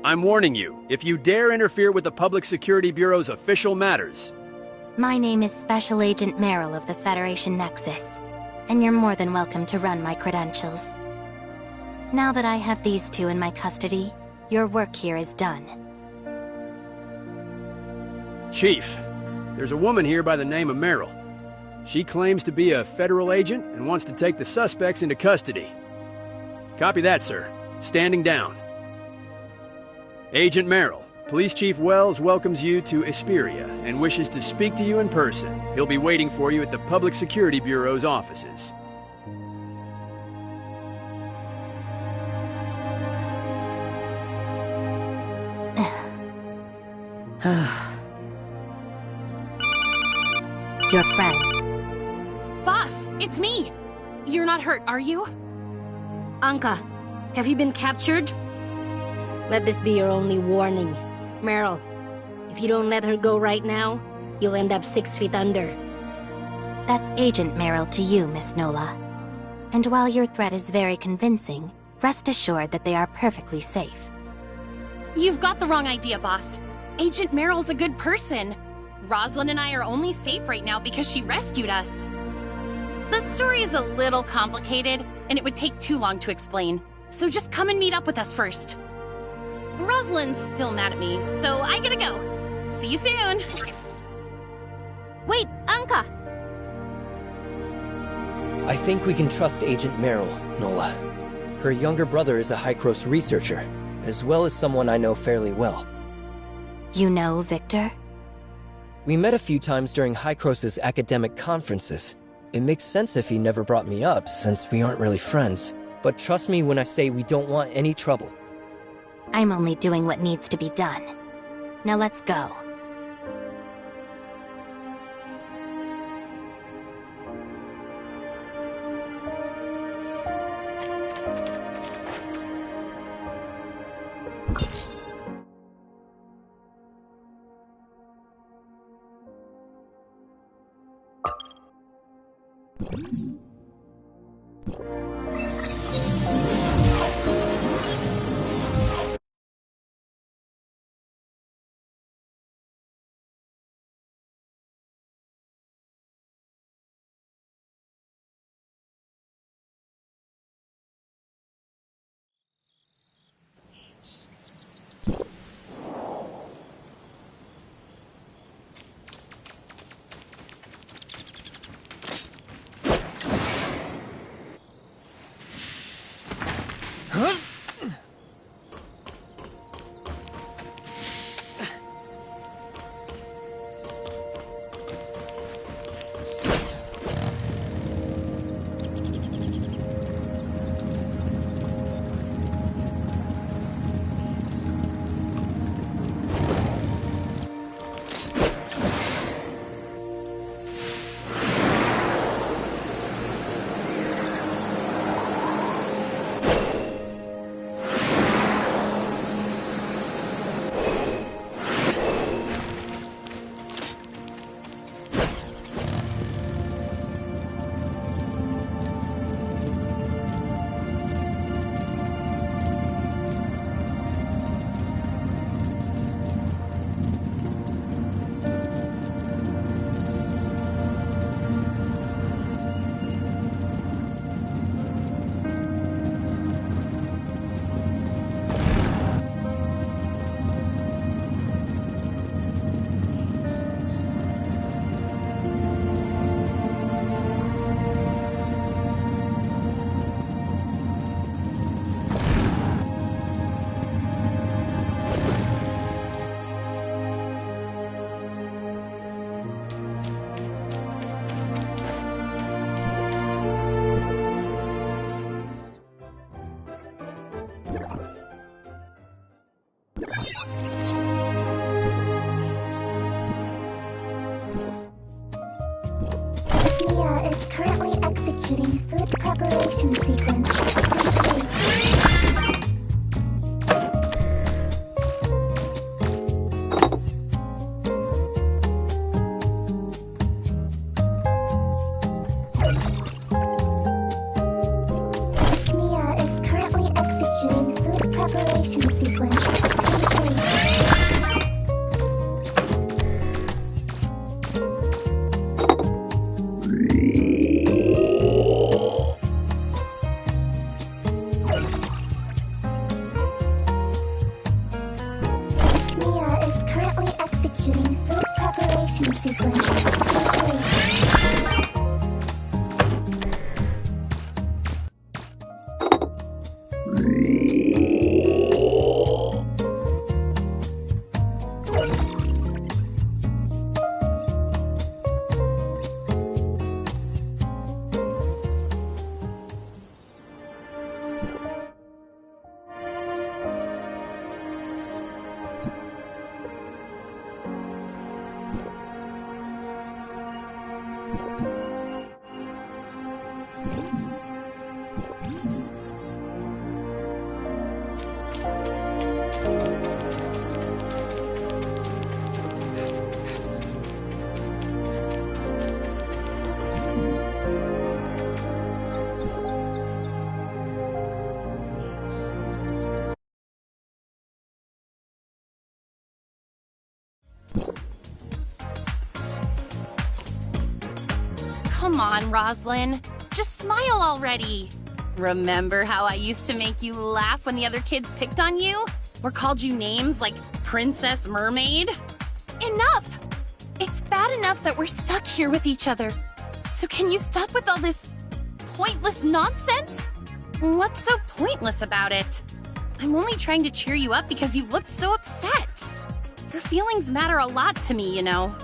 I'm warning you, if you dare interfere with the Public Security Bureau's official matters. My name is Special Agent Meryl of the Federation Nexus, and you're more than welcome to run my credentials. Now that I have these two in my custody, your work here is done. Chief, there's a woman here by the name of Meryl. She claims to be a federal agent and wants to take the suspects into custody. Copy that, sir. Standing down. Agent Meryl, Police Chief Wells welcomes you to Asperia and wishes to speak to you in person. He'll be waiting for you at the Public Security Bureau's offices. Your friends. Boss, it's me! You're not hurt, are you? Anka, have you been captured? Let this be your only warning. Meryl. If you don't let her go right now, you'll end up 6 feet under. That's Agent Meryl to you, Miss Nola. And while your threat is very convincing, rest assured that they are perfectly safe. You've got the wrong idea, boss. Agent Meryl's a good person. Rosalind and I are only safe right now because she rescued us. The story is a little complicated, and it would take too long to explain, so just come and meet up with us first. Rosalind's still mad at me, so I gotta go. See you soon! Wait, Anka! I think we can trust Agent Meryl, Nola. Her younger brother is a Hykros researcher, as well as someone I know fairly well. You know Victor? We met a few times during Hykros' academic conferences. It makes sense if he never brought me up, since we aren't really friends. But trust me when I say we don't want any trouble. I'm only doing what needs to be done. Now let's go. Mia is currently executing food preparation sequence. Mia is currently executing food preparation sequence. come on, Roslyn. Just smile already. Remember how I used to make you laugh when the other kids picked on you? Or called you names like Princess Mermaid? Enough! It's bad enough that we're stuck here with each other. So can you stop with all this pointless nonsense? What's so pointless about it? I'm only trying to cheer you up because you looked so upset. Your feelings matter a lot to me, you know.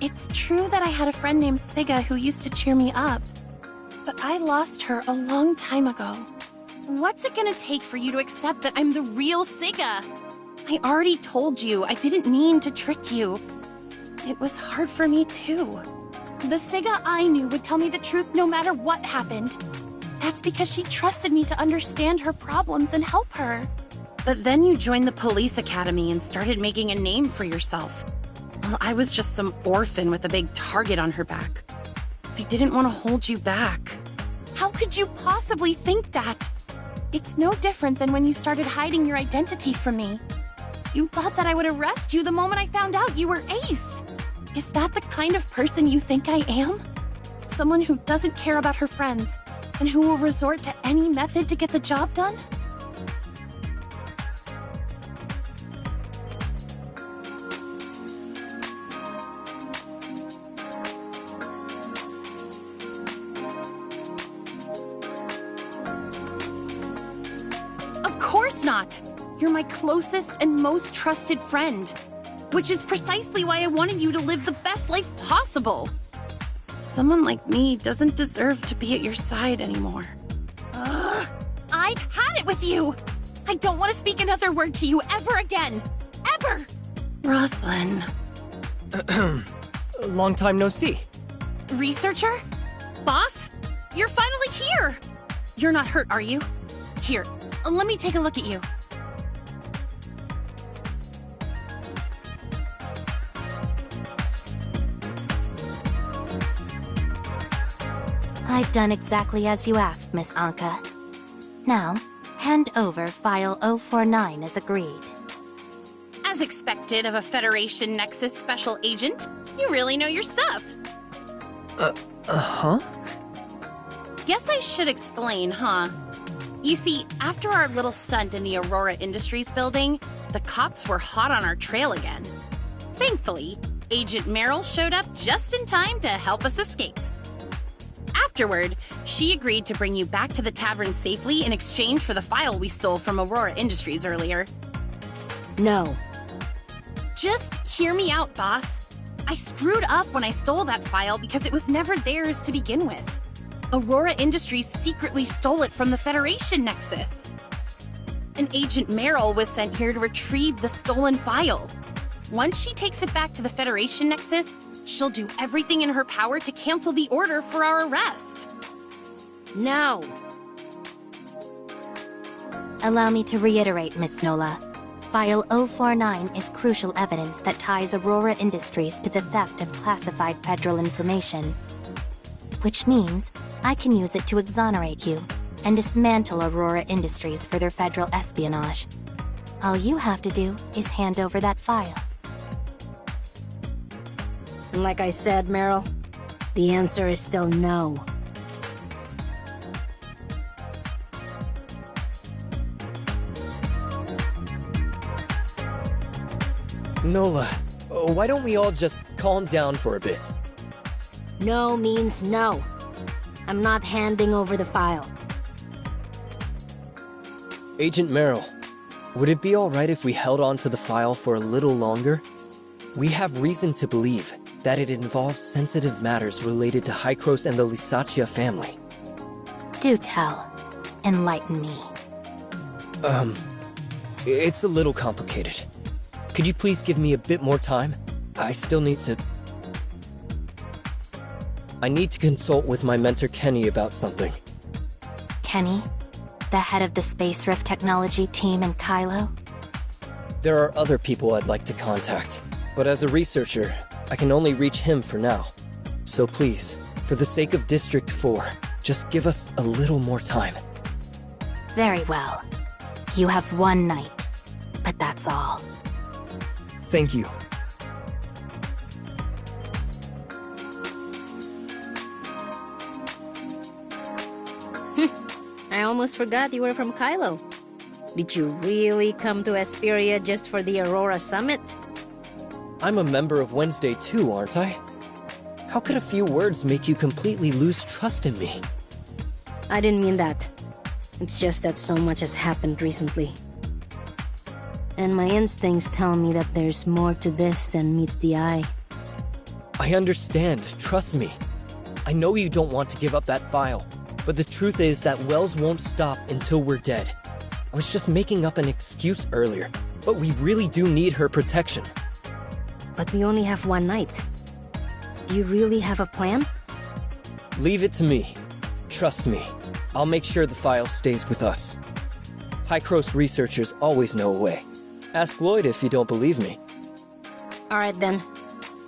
It's true that I had a friend named Siga who used to cheer me up, but I lost her a long time ago. What's it gonna take for you to accept that I'm the real Siga? I already told you I didn't mean to trick you. It was hard for me too. The Siga I knew would tell me the truth no matter what happened. That's because she trusted me to understand her problems and help her. But then you joined the police academy and started making a name for yourself. Well, I was just some orphan with a big target on her back. I didn't want to hold you back. How could you possibly think that? It's no different than when you started hiding your identity from me. You thought that I would arrest you the moment I found out you were Ace. Is that the kind of person you think I am? Someone who doesn't care about her friends, and who will resort to any method to get the job done? Of course not! You're my closest and most trusted friend. Which is precisely why I wanted you to live the best life possible. Someone like me doesn't deserve to be at your side anymore. Ugh! I've had it with you! I don't want to speak another word to you ever again! Ever! Roslyn. Long time no see. Researcher? Boss? You're finally here! You're not hurt, are you? Here, let me take a look at you. I've done exactly as you asked, Miss Anka. Now, hand over File 049 as agreed. As expected of a Federation Nexus special agent, you really know your stuff. Huh? Guess I should explain, huh? You see, after our little stunt in the Aurora Industries building, the cops were hot on our trail again. Thankfully, Agent Merrill showed up just in time to help us escape. Afterward, she agreed to bring you back to the tavern safely in exchange for the file we stole from Aurora Industries earlier. No. Just hear me out, boss. I screwed up when I stole that file because it was never theirs to begin with. Aurora Industries secretly stole it from the Federation Nexus. And Agent Merrill was sent here to retrieve the stolen file. Once she takes it back to the Federation Nexus, she'll do everything in her power to cancel the order for our arrest. No. Allow me to reiterate, Miss Nola. File 049 is crucial evidence that ties Aurora Industries to the theft of classified federal information. Which means I can use it to exonerate you and dismantle Aurora Industries for their federal espionage. All you have to do is hand over that file. And like I said, Meryl, the answer is still no. Nola, why don't we all just calm down for a bit? No means no. I'm not handing over the file. Agent Merrill, would it be alright if we held on to the file for a little longer? We have reason to believe that it involves sensitive matters related to Hykros and the Lysaccia family. Do tell. Enlighten me. It's a little complicated. Could you please give me a bit more time? I still need to... I need to consult with my mentor Kenny about something. Kenny? The head of the Space Rift Technology team in Kylo? There are other people I'd like to contact, but as a researcher, I can only reach him for now. So please, for the sake of District 4, just give us a little more time. Very well. You have one night, but that's all. Thank you. I almost forgot you were from Kylo. Did you really come to Esperia just for the Aurora Summit? I'm a member of Wednesday too, aren't I? How could a few words make you completely lose trust in me? I didn't mean that. It's just that so much has happened recently. And my instincts tell me that there's more to this than meets the eye. I understand, trust me. I know you don't want to give up that file, but the truth is that Wells won't stop until we're dead. I was just making up an excuse earlier, but we really do need her protection. But we only have one night. Do you really have a plan? Leave it to me. Trust me. I'll make sure the file stays with us. Hykros researchers always know a way. Ask Lloyd if you don't believe me. Alright then.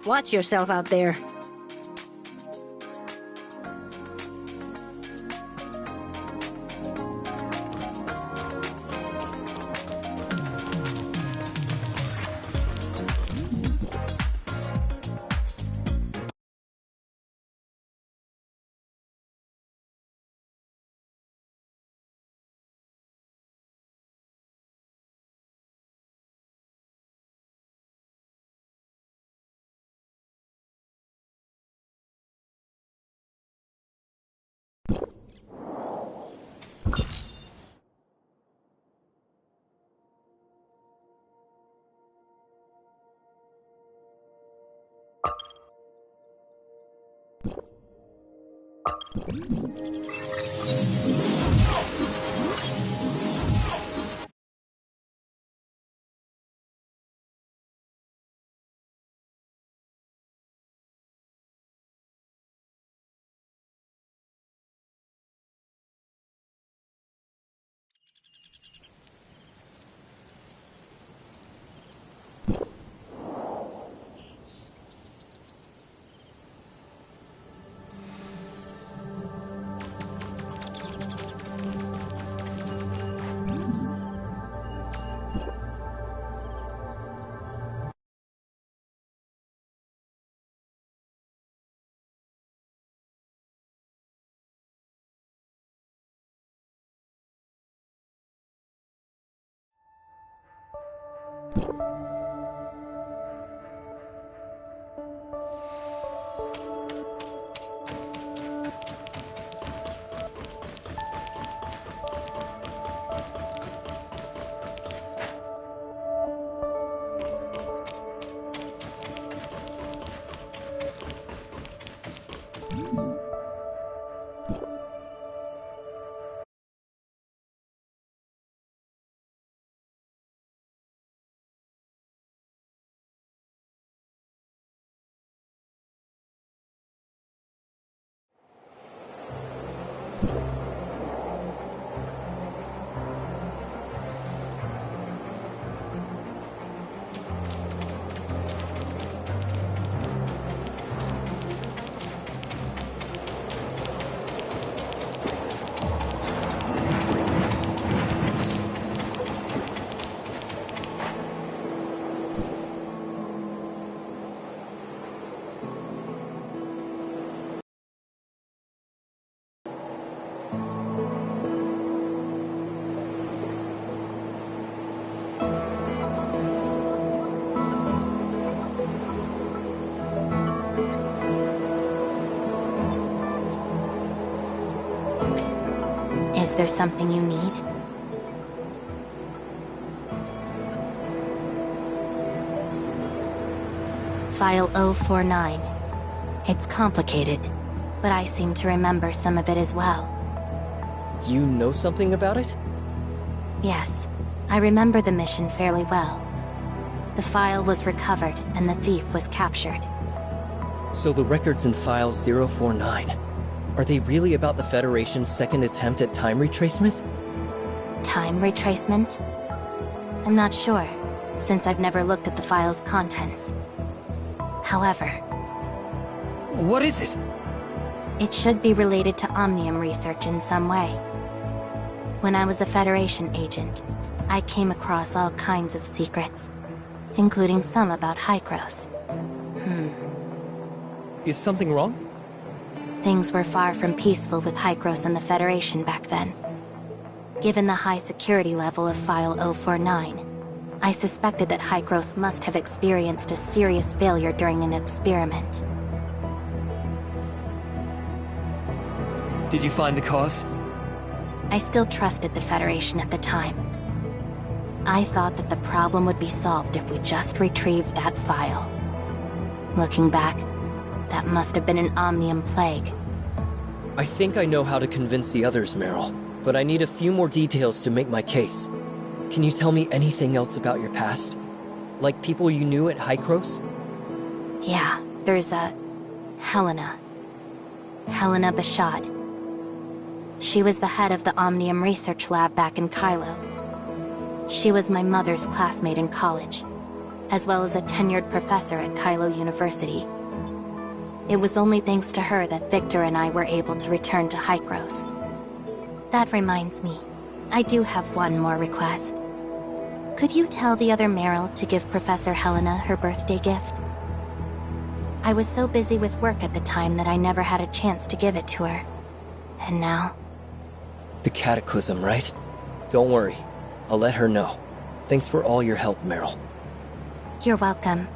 Watch yourself out there. Is there something you need? File 049. It's complicated, but I seem to remember some of it as well. You know something about it? Yes, I remember the mission fairly well. The file was recovered and the thief was captured. So the records in File 049, are they really about the Federation's second attempt at time retracement? Time retracement? I'm not sure, since I've never looked at the file's contents. However... What is it? It should be related to Omnium research in some way. When I was a Federation agent, I came across all kinds of secrets, including some about Hykros. Is something wrong? Things were far from peaceful with Hykros and the Federation back then. Given the high security level of File 049, I suspected that Hykros must have experienced a serious failure during an experiment. Did you find the cause? I still trusted the Federation at the time. I thought that the problem would be solved if we just retrieved that file. Looking back, that must have been an Omnium plague. I think I know how to convince the others, Meryl, but I need a few more details to make my case. Can you tell me anything else about your past? Like people you knew at Hykros? Yeah, there's Helena. Helena Bashad. She was the head of the Omnium Research Lab back in Kylo. She was my mother's classmate in college, as well as a tenured professor at Kylo University. It was only thanks to her that Victor and I were able to return to Hykros. That reminds me, I do have one more request. Could you tell the other Meryl to give Professor Helena her birthday gift? I was so busy with work at the time that I never had a chance to give it to her. And now... The Cataclysm, right? Don't worry. I'll let her know. Thanks for all your help, Meryl. You're welcome.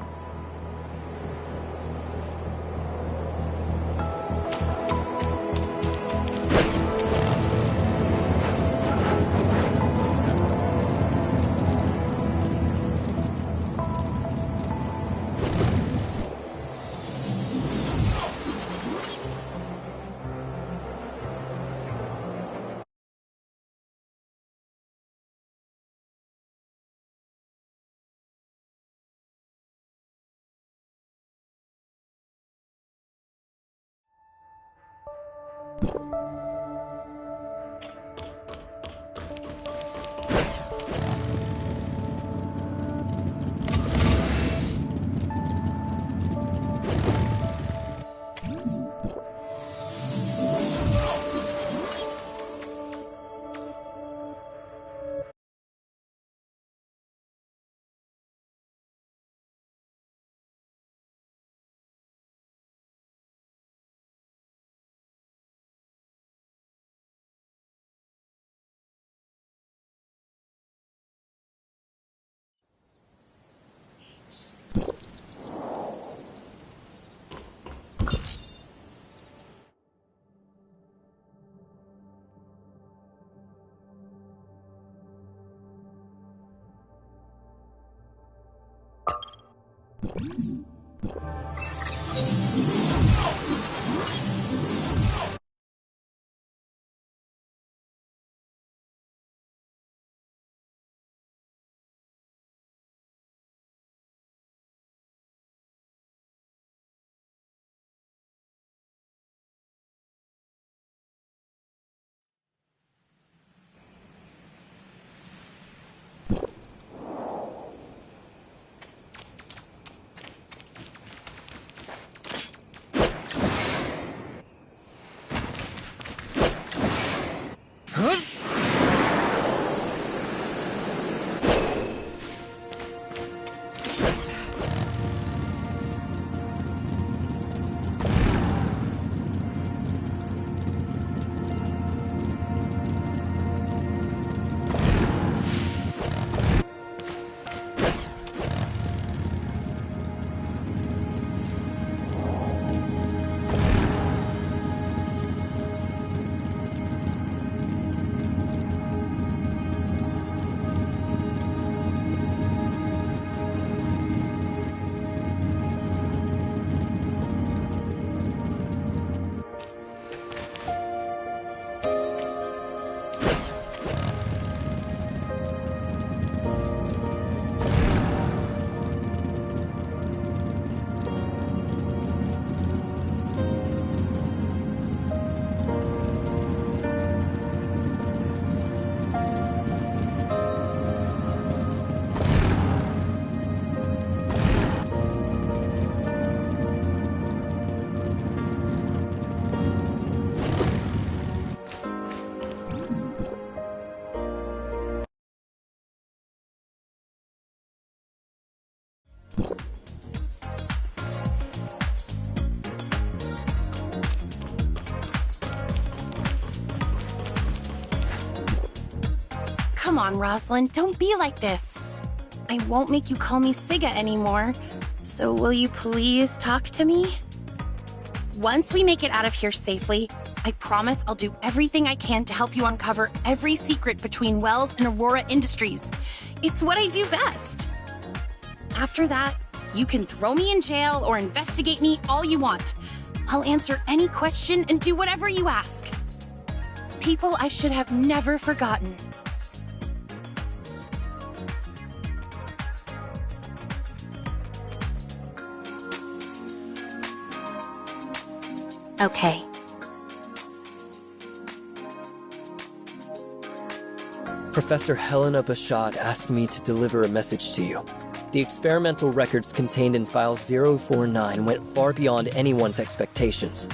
Come on, Rosalind, don't be like this. I won't make you call me Siga anymore, so will you please talk to me? Once we make it out of here safely, I promise I'll do everything I can to help you uncover every secret between Wells and Aurora Industries. It's what I do best. After that, you can throw me in jail or investigate me all you want. I'll answer any question and do whatever you ask. People I should have never forgotten. Okay. Professor Helena Bashad asked me to deliver a message to you. The experimental records contained in File 049 went far beyond anyone's expectations.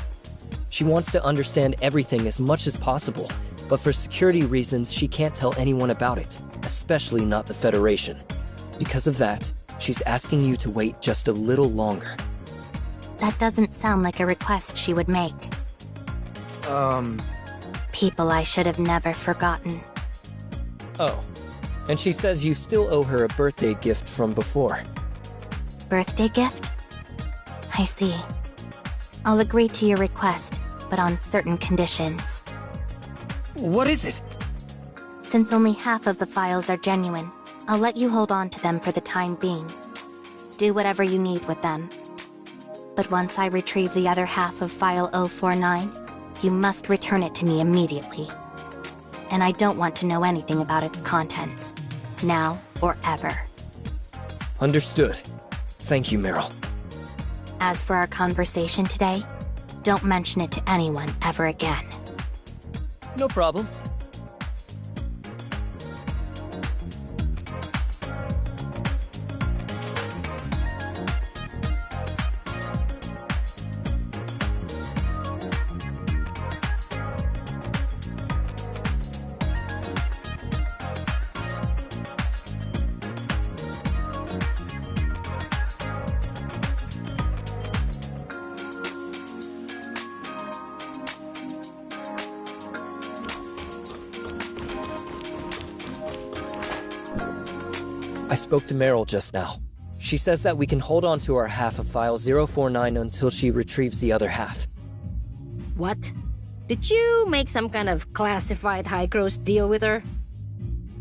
She wants to understand everything as much as possible, but for security reasons, she can't tell anyone about it, especially not the Federation. Because of that, she's asking you to wait just a little longer. That doesn't sound like a request she would make. People I should have never forgotten. Oh. And she says you still owe her a birthday gift from before. Birthday gift? I see. I'll agree to your request, but on certain conditions. What is it? Since only half of the files are genuine, I'll let you hold on to them for the time being. Do whatever you need with them. But once I retrieve the other half of File 049, you must return it to me immediately. And I don't want to know anything about its contents, now or ever. Understood. Thank you, Meryl. As for our conversation today, don't mention it to anyone ever again. No problem. I spoke to Meryl just now. She says that we can hold on to our half of File 049 until she retrieves the other half. What? Did you make some kind of classified High-Gross deal with her?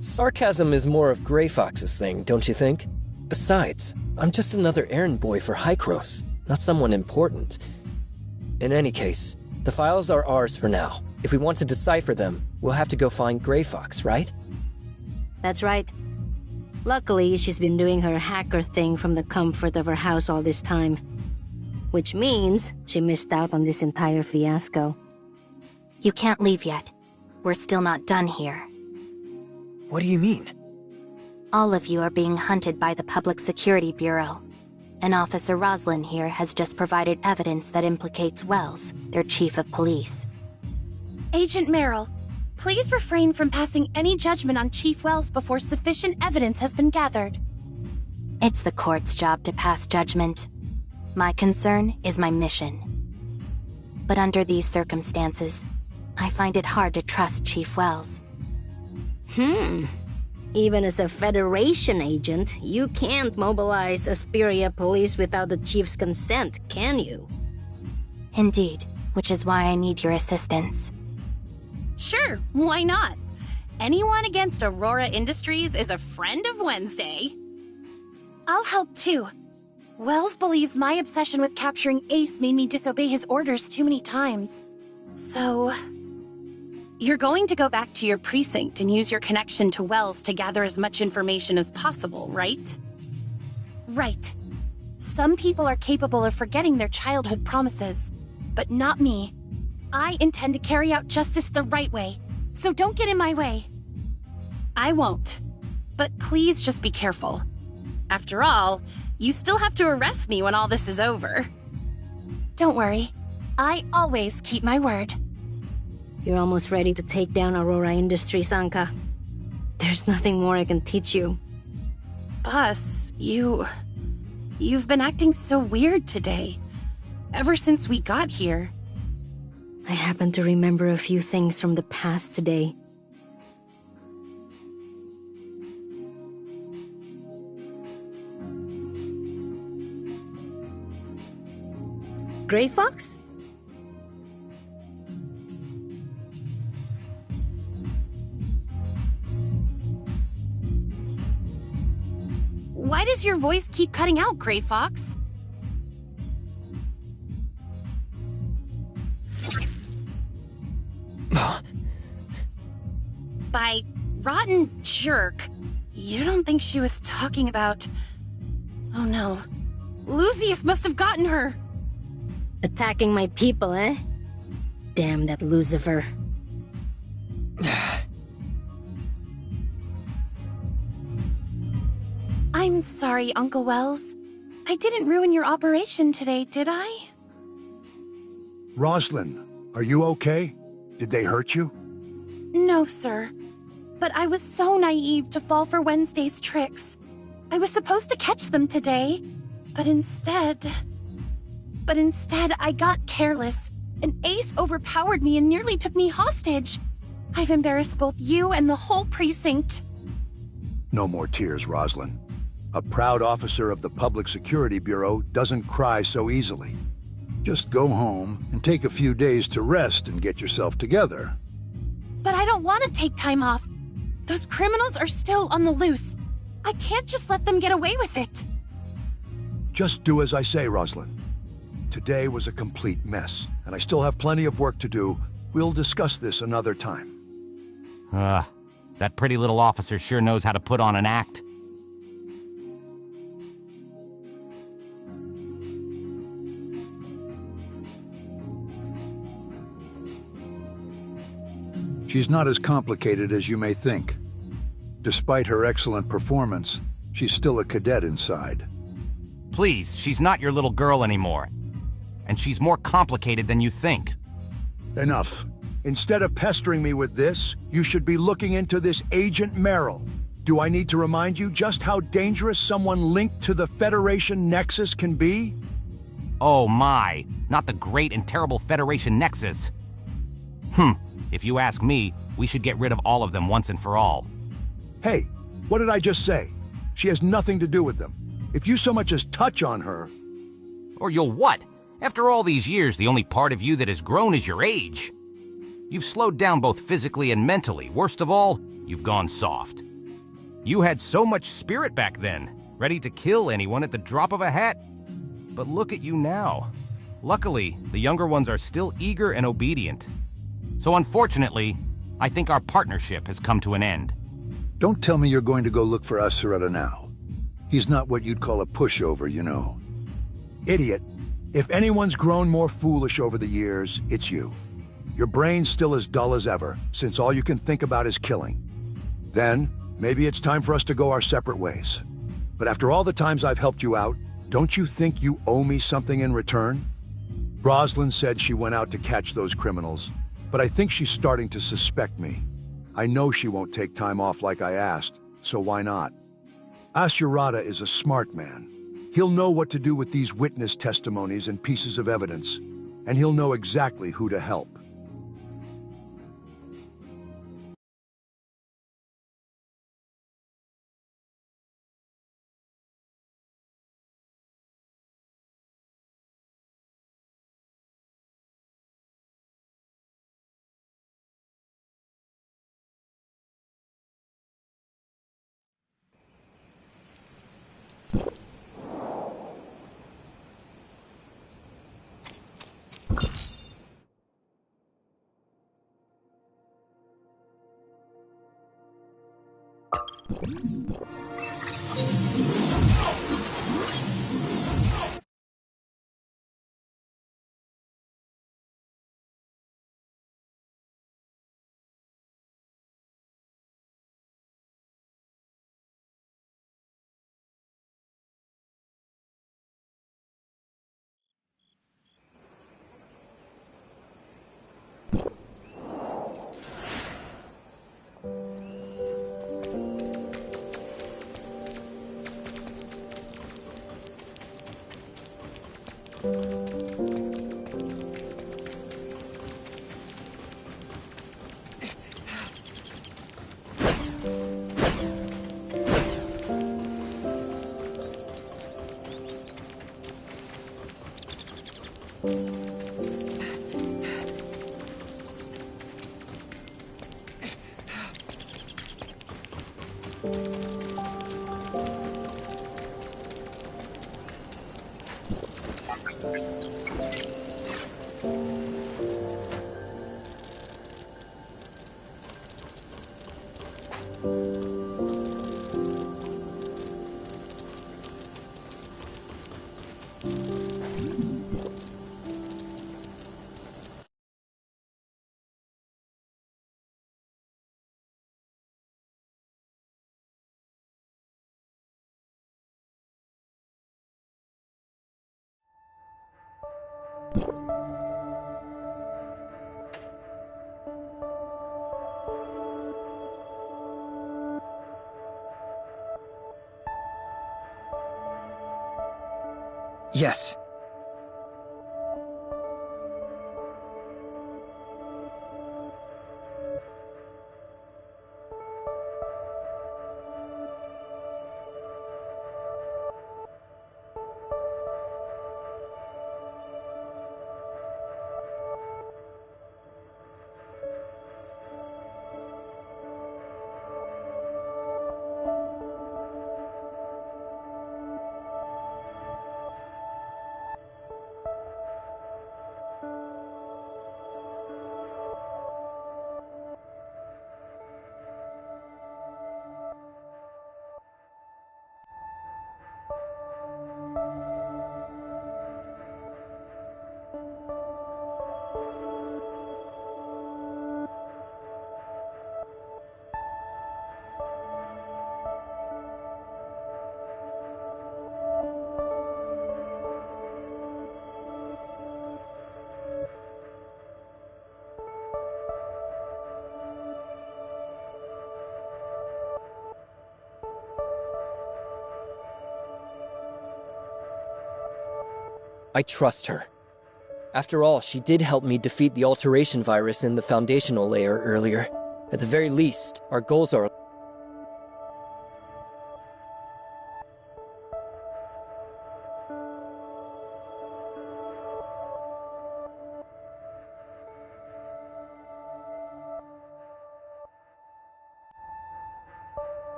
Sarcasm is more of Grey Fox's thing, don't you think? Besides, I'm just another errand boy for High-Gross, not someone important. In any case, the files are ours for now. If we want to decipher them, we'll have to go find Grey Fox, right? That's right. Luckily, she's been doing her hacker thing from the comfort of her house all this time. Which means she missed out on this entire fiasco. You can't leave yet. We're still not done here. What do you mean? All of you are being hunted by the Public Security Bureau. And Officer Roslin here has just provided evidence that implicates Wells, their chief of police. Agent Meryl, please refrain from passing any judgment on Chief Wells before sufficient evidence has been gathered. It's the court's job to pass judgment. My concern is my mission. But under these circumstances, I find it hard to trust Chief Wells. Even as a Federation agent, you can't mobilize Asperia police without the Chief's consent, can you? Indeed, which is why I need your assistance. Sure, why not? Anyone against Aurora Industries is a friend of Wednesday. I'll help too. Wells believes my obsession with capturing Ace made me disobey his orders too many times. So... you're going to go back to your precinct and use your connection to Wells to gather as much information as possible, right? Right. Some people are capable of forgetting their childhood promises, but not me. I intend to carry out justice the right way, so don't get in my way. I won't. But please just be careful. After all, you still have to arrest me when all this is over. Don't worry. I always keep my word. You're almost ready to take down Aurora Industries, Anka. There's nothing more I can teach you. Boss, you've been acting so weird today. Ever since we got here. I happen to remember a few things from the past today. Gray Fox? Why does your voice keep cutting out, Gray Fox? By rotten jerk, you don't think she was talking about... Oh no. Lucius must have gotten her! Attacking my people, eh? Damn that Lucifer. I'm sorry, Uncle Wells. I didn't ruin your operation today, did I? Roslyn, are you okay? Did they hurt you? No, sir. But I was so naive to fall for Wednesday's tricks. I was supposed to catch them today, but instead I got careless, and Ace overpowered me and nearly took me hostage. I've embarrassed both you and the whole precinct. No more tears, Roslyn. A proud officer of the Public Security Bureau doesn't cry so easily. Just go home and take a few days to rest and get yourself together. But I don't want to take time off. Those criminals are still on the loose. I can't just let them get away with it. Just do as I say, Roslyn. Today was a complete mess, and I still have plenty of work to do. We'll discuss this another time. That pretty little officer sure knows how to put on an act. She's not as complicated as you may think. Despite her excellent performance, she's still a cadet inside. Please, she's not your little girl anymore. And she's more complicated than you think. Enough. Instead of pestering me with this, you should be looking into this Agent Merrill. Do I need to remind you just how dangerous someone linked to the Federation Nexus can be? Oh my, not the great and terrible Federation Nexus. If you ask me, we should get rid of all of them once and for all. Hey, what did I just say? She has nothing to do with them. If you so much as touch on her... Or you'll what? After all these years, the only part of you that has grown is your age. You've slowed down both physically and mentally. Worst of all, you've gone soft. You had so much spirit back then, ready to kill anyone at the drop of a hat. But look at you now. Luckily, the younger ones are still eager and obedient. So unfortunately, I think our partnership has come to an end. Don't tell me you're going to go look for Asureta now. He's not what you'd call a pushover, you know. Idiot. If anyone's grown more foolish over the years, it's you. Your brain's still as dull as ever, since all you can think about is killing. Then, maybe it's time for us to go our separate ways. But after all the times I've helped you out, don't you think you owe me something in return? Roslyn said she went out to catch those criminals, but I think she's starting to suspect me. I know she won't take time off like I asked, so why not? Asureta is a smart man. He'll know what to do with these witness testimonies and pieces of evidence, and he'll know exactly who to help. Yes. I trust her. After all, she did help me defeat the alteration virus in the foundational layer earlier. At the very least, our goals are...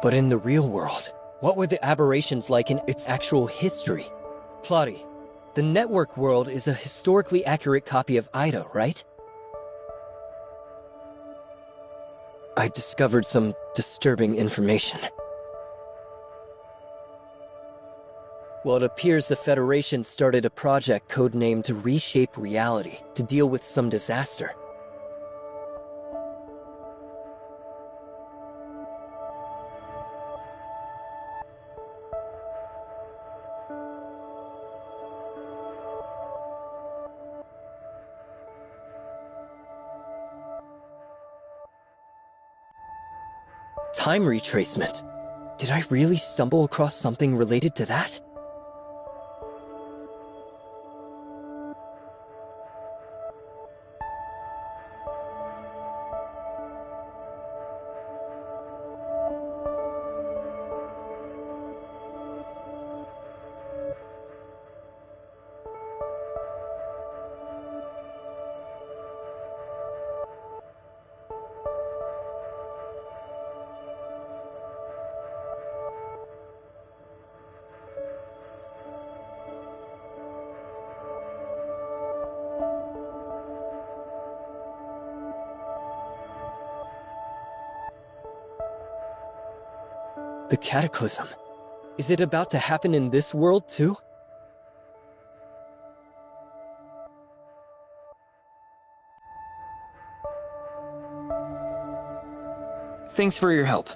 But in the real world, what were the aberrations like in its actual history? Plotty, the network world is a historically accurate copy of Ida, right? I discovered some disturbing information. Well, it appears the Federation started a project codenamed Reshape Reality to deal with some disaster. Time retracement. Did I really stumble across something related to that? The Cataclysm. Is it about to happen in this world, too? Thanks for your help.